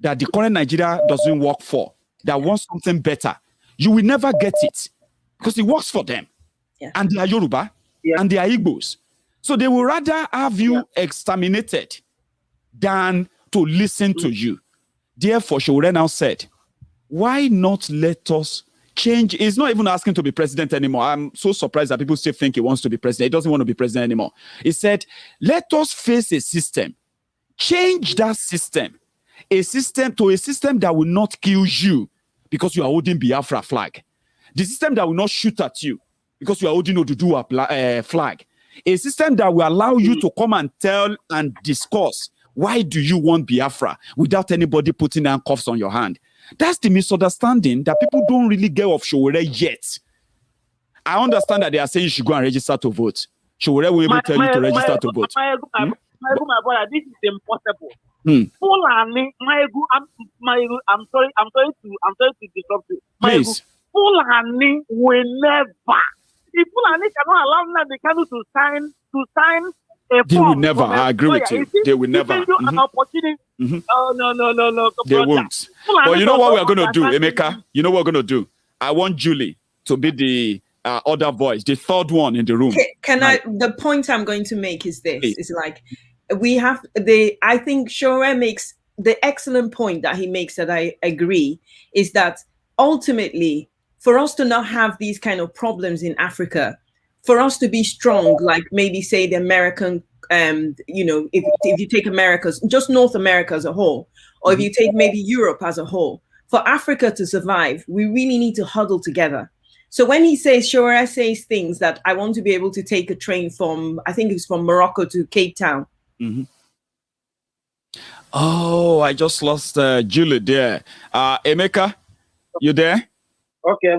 that the current Nigeria doesn't work for, that wants something better, you will never get it. Because it works for them. And they are Yoruba. And they are Igbos. So they will rather have you exterminated than to listen to you. Therefore, Shore now said, why not let us change? He's not even asking to be president anymore. I'm so surprised that people still think he wants to be president. He doesn't want to be president anymore. He said, let us face a system. Change that system. A system that will not kill you because you are holding Biafra flag. The system that will not shoot at you because you are holding Oduduwa flag. A system that will allow you to come and tell and discuss, why do you want Biafra without anybody putting handcuffs on your hand? That's the misunderstanding that people don't really get of Shore yet. I understand that they are saying you should go and register to vote. Shore will even tell you to register to vote. My brother, this is impossible. Fulani, I'm sorry to disrupt you. Please. Fulani will never. If Fulani cannot allow Nnamdi Kanu to sign a form, they will never. I agree with you. They will never. An opportunity. Oh, no. They won't. But you know what we are going to do, Emeka? You know what we're going to do? I want Julie to be the other voice, the third one in the room. The point I'm going to make is this. Please. It's like, I think Shore makes the excellent point that he makes, that I agree, is that ultimately, for us to not have these kind of problems in Africa, for us to be strong, like maybe say the American, if you take America's, just North America as a whole, or if you take maybe Europe as a whole, for Africa to survive, we really need to huddle together. So when he says, Shore says things that I want to be able to take a train from, I think it's from Morocco to Cape Town. Oh, I just lost Julie there. Emeka, you there? Okay.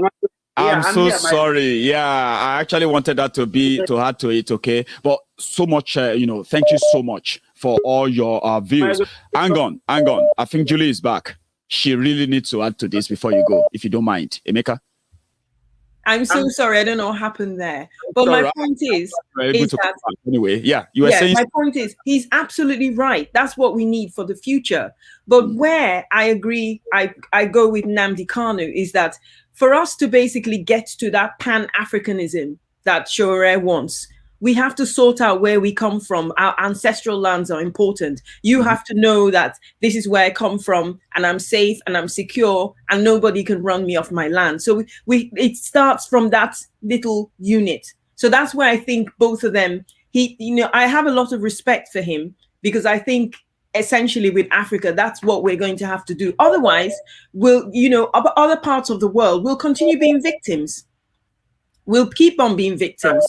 I'm so sorry. Yeah, I actually wanted that to add to it. Okay, but so much. Thank you so much for all your views. Hang on. I think Julie is back. She really needs to add to this before you go, if you don't mind, Emeka. I'm so sorry. I don't know what happened there. But my point is that anyway, yeah, you were saying. My point is, he's absolutely right. That's what we need for the future. But where I agree, I go with Nnamdi Kanu is that for us to basically get to that Pan-Africanism that Shore wants, we have to sort out where we come from. Our ancestral lands are important. You have to know that this is where I come from, and I'm safe and I'm secure, and nobody can run me off my land. So it starts from that little unit. So that's where I think both of them, I have a lot of respect for him, because I think essentially with Africa, that's what we're going to have to do. Otherwise, other parts of the world will continue being victims. We'll keep on being victims.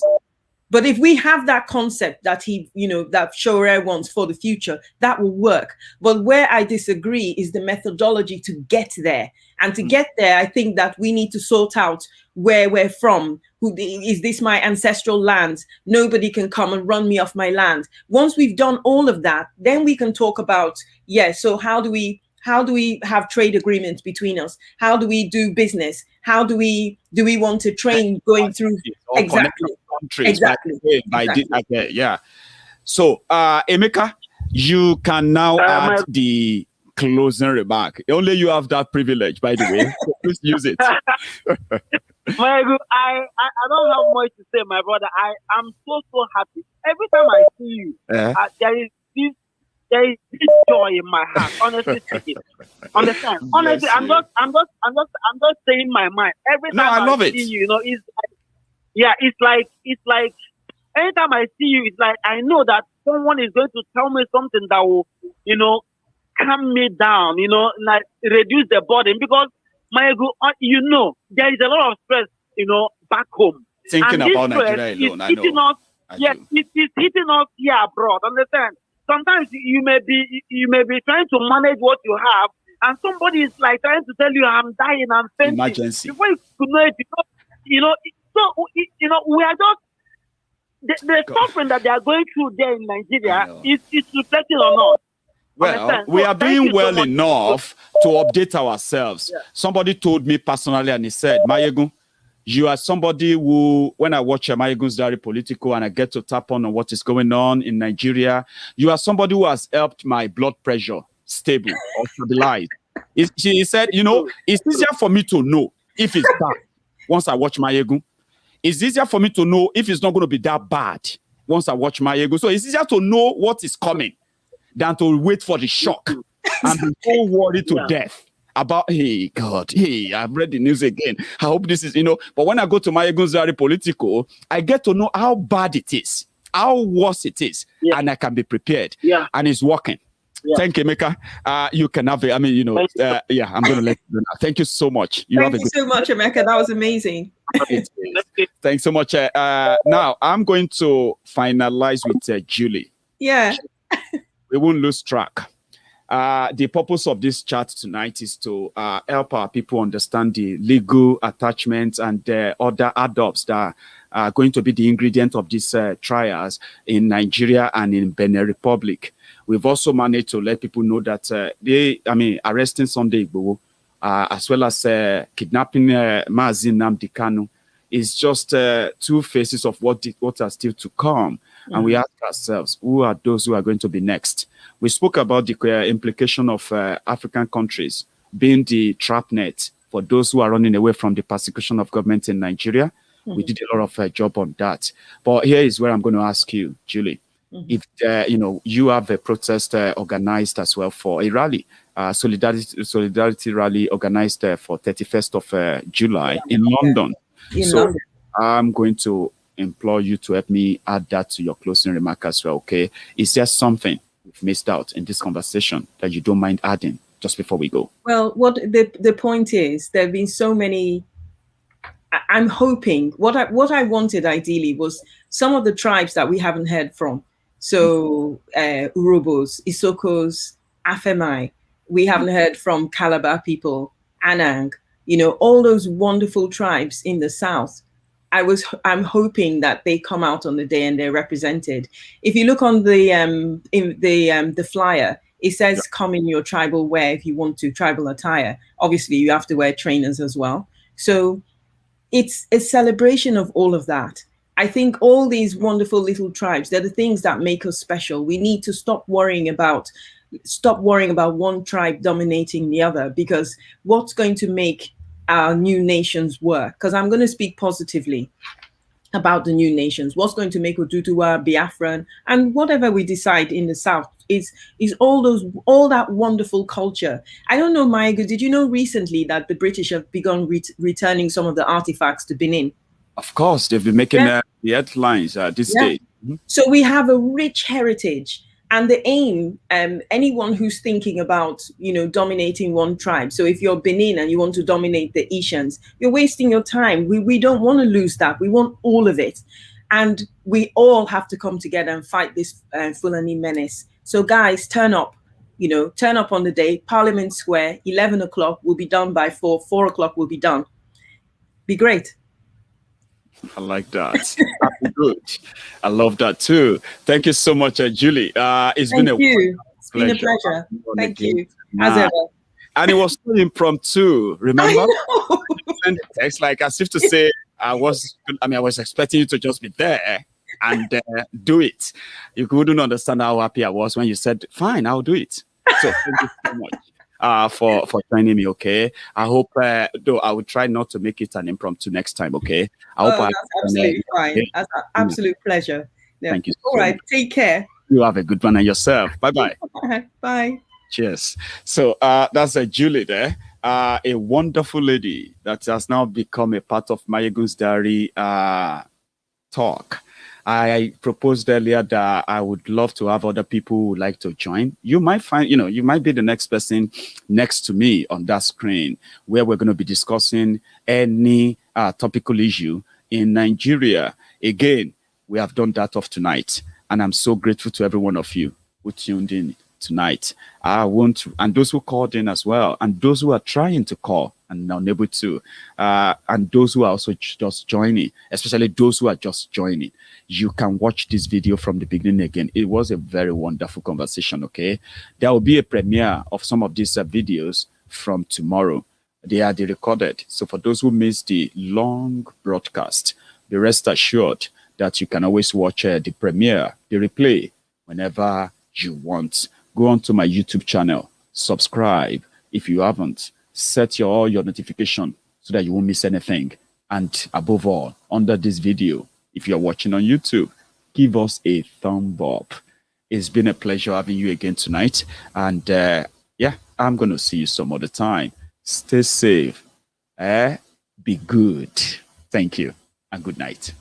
But if we have that concept that that Shore wants for the future, that will work. But where I disagree is the methodology to get there. And to get there, I think that we need to sort out where we're from. Is this my ancestral land? Nobody can come and run me off my land. Once we've done all of that, then we can talk about, so how do we have trade agreements between us? How do we do business? How do we want to train going through exactly? Yeah. So, Emeka, you can now add the closing remark. Only you have that privilege, by the way. So please use it. Maiyegun, I don't have much to say, my brother. I'm so happy. Every time I see you, there is this joy in my heart. Honestly speaking, understand? Honestly, I'm just saying my mind. Every time I see you, it's like anytime I see you, it's like I know that someone is going to tell me something that will, calm me down, like reduce the burden. Because Maiyegun, there is a lot of stress, back home. Thinking about Nigeria alone, I know. It's hitting us here abroad. Understand? Sometimes you may be trying to manage what you have, and somebody is like trying to tell you, "I'm dying, I'm fainting." Emergency. Before you could know it, so we are just the suffering that they are going through there in Nigeria is reflecting on us. Well, we are doing well enough to update ourselves. Yeah. Somebody told me personally, and he said, Maiyegun, you are somebody who, when I watch Maiyegun's Diary Politico and I get to tap on what is going on in Nigeria, you are somebody who has helped my blood pressure stable or stabilize. He said, it's easier for me to know if it's bad once I watch Maiyegun. It's easier for me to know if it's not going to be that bad once I watch Maiyegun. So it's easier to know what is coming than to wait for the shock and be so worried to death about, I've read the news again. I hope this is, but when I go to Maiyegun's Diary Politico, I get to know how bad it is, how worse it is, and I can be prepared. Yeah. And it's working. Yeah. Thank you, Emeka. You can have it. I'm going to let you know. Thank you so much. Thank you so much, Emeka. That was amazing. Thanks so much. Now, I'm going to finalize with Julie. Yeah. We won't lose track. The purpose of this chat tonight is to help our people understand the legal attachments and other adopts that are going to be the ingredient of these trials in Nigeria and in Benin Republic. We've also managed to let people know that arresting Sunday Igboho, as well as kidnapping Mazi Nnamdi Kanu, is just two faces of what are still to come. Mm-hmm. And we ask ourselves, who are those who are going to be next? We spoke about the implication of African countries being the trap net for those who are running away from the persecution of government in Nigeria. Mm-hmm. We did a lot of job on that. But here is where I'm going to ask you, Julie, if you have a protest organized as well for a rally, solidarity rally organized for 31st of July in London. So I'm going to implore you to help me add that to your closing remark as well, okay? Is there something we've missed out in this conversation that you don't mind adding just before we go? Well, what the point is, there have been so many. I'm hoping what I wanted ideally was some of the tribes that we haven't heard from. So Urubos, Isokos, Afemai. We haven't heard from Calabar people, Anang. All those wonderful tribes in the south. I'm hoping that they come out on the day and they're represented. If you look on the flyer, it says come in your tribal wear if you want to, tribal attire. Obviously, you have to wear trainers as well. So it's a celebration of all of that. I think all these wonderful little tribes, they're the things that make us special. We need to stop worrying about one tribe dominating the other, because what's going to make our new nations work? Because I'm going to speak positively about the new nations. What's going to make Oduduwa, Biafra, and whatever we decide in the South is all that wonderful culture. I don't know, Maiyegun, did you know recently that the British have begun returning some of the artifacts to Benin? Of course, they've been making the headlines this day. Mm-hmm. So we have a rich heritage, and the aim, anyone who's thinking about, dominating one tribe. So if you're Benin and you want to dominate the Ishans, you're wasting your time. We don't want to lose that. We want all of it. And we all have to come together and fight this Fulani menace. So guys, turn up, turn up on the day, Parliament Square, 11 o'clock, we'll be done by 4 o'clock, we'll be done. Be great. I like that. Good. I love that too. Thank you so much, Julie. It's been a pleasure. Thank you. As ever. And it was so impromptu. Remember? It's like as if to say I was expecting you to just be there and do it. You couldn't understand how happy I was when you said, "Fine, I'll do it." So thank you so much. For joining me, okay? I hope, though, I will try not to make it an impromptu next time, okay? That's absolutely fine. That's an absolute pleasure. Yeah. Thank you. All right, take care. You have a good one, and yourself. Bye-bye. Bye. Cheers. So that's Julie there, a wonderful lady that has now become a part of Maiyegun's Diary talk. I proposed earlier that I would love to have other people who would like to join. You might find, you might be the next person next to me on that screen, where we're going to be discussing any topical issue in Nigeria. Again, we have done that of tonight, and I'm so grateful to every one of you who tuned in tonight. And those who called in as well, and those who are trying to call and unable to, and those who are also just joining, especially those who are just joining. You can watch this video from the beginning again. It was a very wonderful conversation, okay? There will be a premiere of some of these videos from tomorrow. They are recorded. So for those who missed the long broadcast, be rest assured that you can always watch the premiere, the replay, whenever you want. Go on to my YouTube channel, subscribe if you haven't, set all your notification so that you won't miss anything. And above all, under this video, if you're watching on YouTube, give us a thumb up. It's been a pleasure having you again tonight. And I'm going to see you some other time. Stay safe. Be good. Thank you and good night.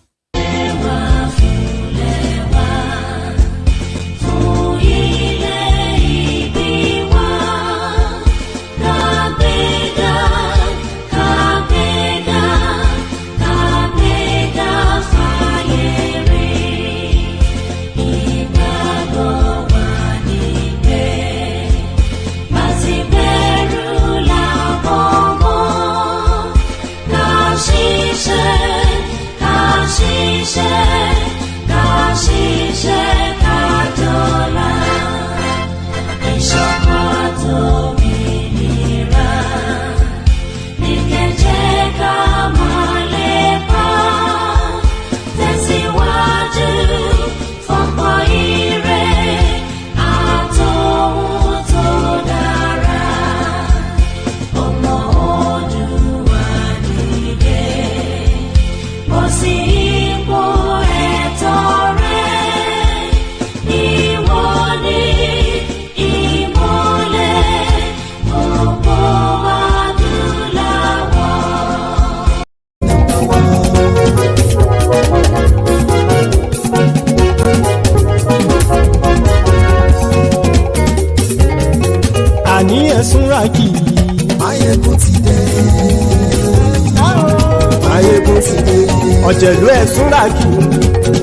Ọ̀jẹ̀lú ẹ̀sùn ràkì.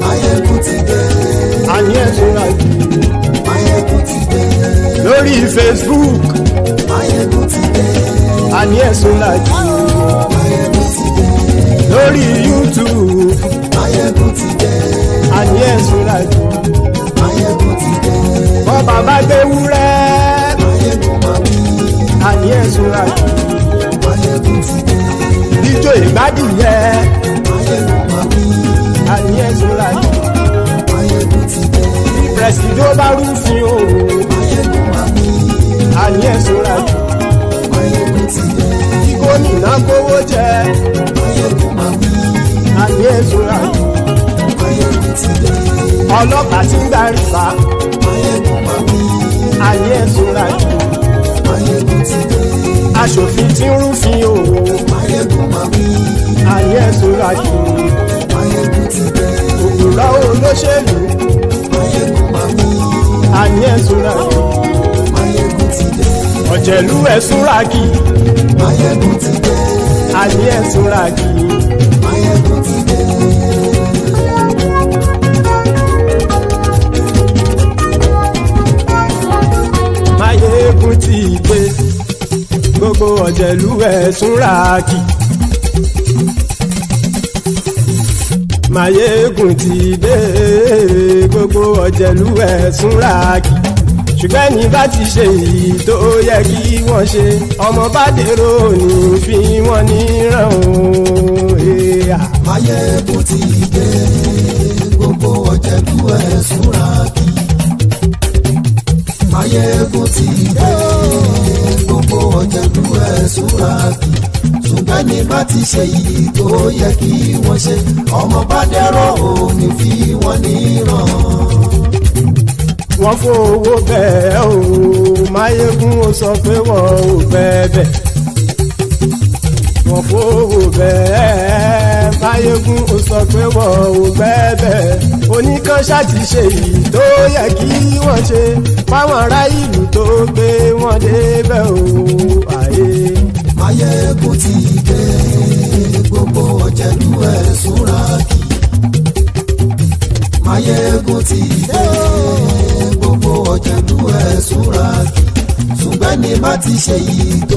Maiyegun ti dé. Àní ẹ̀sùn ràkì. Maiyegun ti dé. Lórí Facebook. Maiyegun ti dé. Àní ẹ̀sùn ràkì. Maiyegun ti dé. Lórí YouTube. Maiyegun ti dé. Àní ẹ̀sùn ràkì. Maiyegun ti dé. Bọ́ bàbá gbé wúrẹ́. Maiyegun máa bí. Àní ẹ̀sùn ràkì. Maiyegun ti dé. ijó ìgbádìyẹ. Maiyegun máa wí. Àníyàn sọ́ra kí. Maiyegun ti dé. Bí pẹ̀sìdó bá rúfin o. Maiyegun máa wí. Àníyàn sọ́ra kí. Maiyegun ti dé. Kí gómìnà kówó jẹ. Maiyegun máa wí. Àníyàn sọ́ra kí. Maiyegun ti dé. Ọlọ́pàá tí ń darí bá. Maiyegun máa wí. Àníyàn sọ́ra kí. Maiyegun ti dé. Aṣòfin tí ń rúfin o. Maiyegun máa wí. Àníyàn sọ́ra kí. Maiyegun ti dé. Òpùrọ́ olóṣèlú. Maiyegun máa wí. Àníyàn sọ́ra kí. Maiyegun ti dé. Ọ̀jẹ̀lú ẹ̀ súnra kí. Maiyegun ti dé. Àníyàn sọ́ra kí. Maiyegun ti dé. Maiyegun ti dé. Gbogbo ọ̀jẹ̀lú ẹ̀ súnra kí. Maiyegun ti dé. Gbogbo ọ̀jẹ̀lú ẹ̀ súnra kí. Ṣùgbọ́n ní bá ti ṣe èyí tó yẹ kí wọ́n ṣe, ọmọ bá dèrò ní fi wọ́n níran o. Maiyegun ti dé. Gbogbo ọ̀jẹ̀lú ẹ̀ súnra kí. Maiyegun ti dé. Gbogbo ọ̀jẹ̀lú ẹ̀ súnra kí. Ṣùgbọ́n ní bá ti ṣe èyí tó yẹ kí wọ́n ṣe, ọmọ bá dèrò ní fi wọ́n níran. Wọ́n fowó bẹ́ẹ̀ o, Maiyegun ó sọ pé wọ́n ò bẹ́ẹ̀. Wọ́n fowó bẹ́ẹ̀, Maiyegun ó sọ pé wọ́n ò bẹ́ẹ̀. Oníkan ṣáàtì ṣe èyí tó yẹ kí wọ́n ṣe, fáwọn ará ìlú tó gbé wọn débẹ̀ o. Maiyegun ti dé. Gbogbo ọ̀jẹ̀lú ẹ̀ súnra kí. Maiyegun ti dé. Gbogbo ọ̀jẹ̀lú ẹ̀ súnra kí. Ṣùgbọ́n ní bá ti ṣe yìí tó.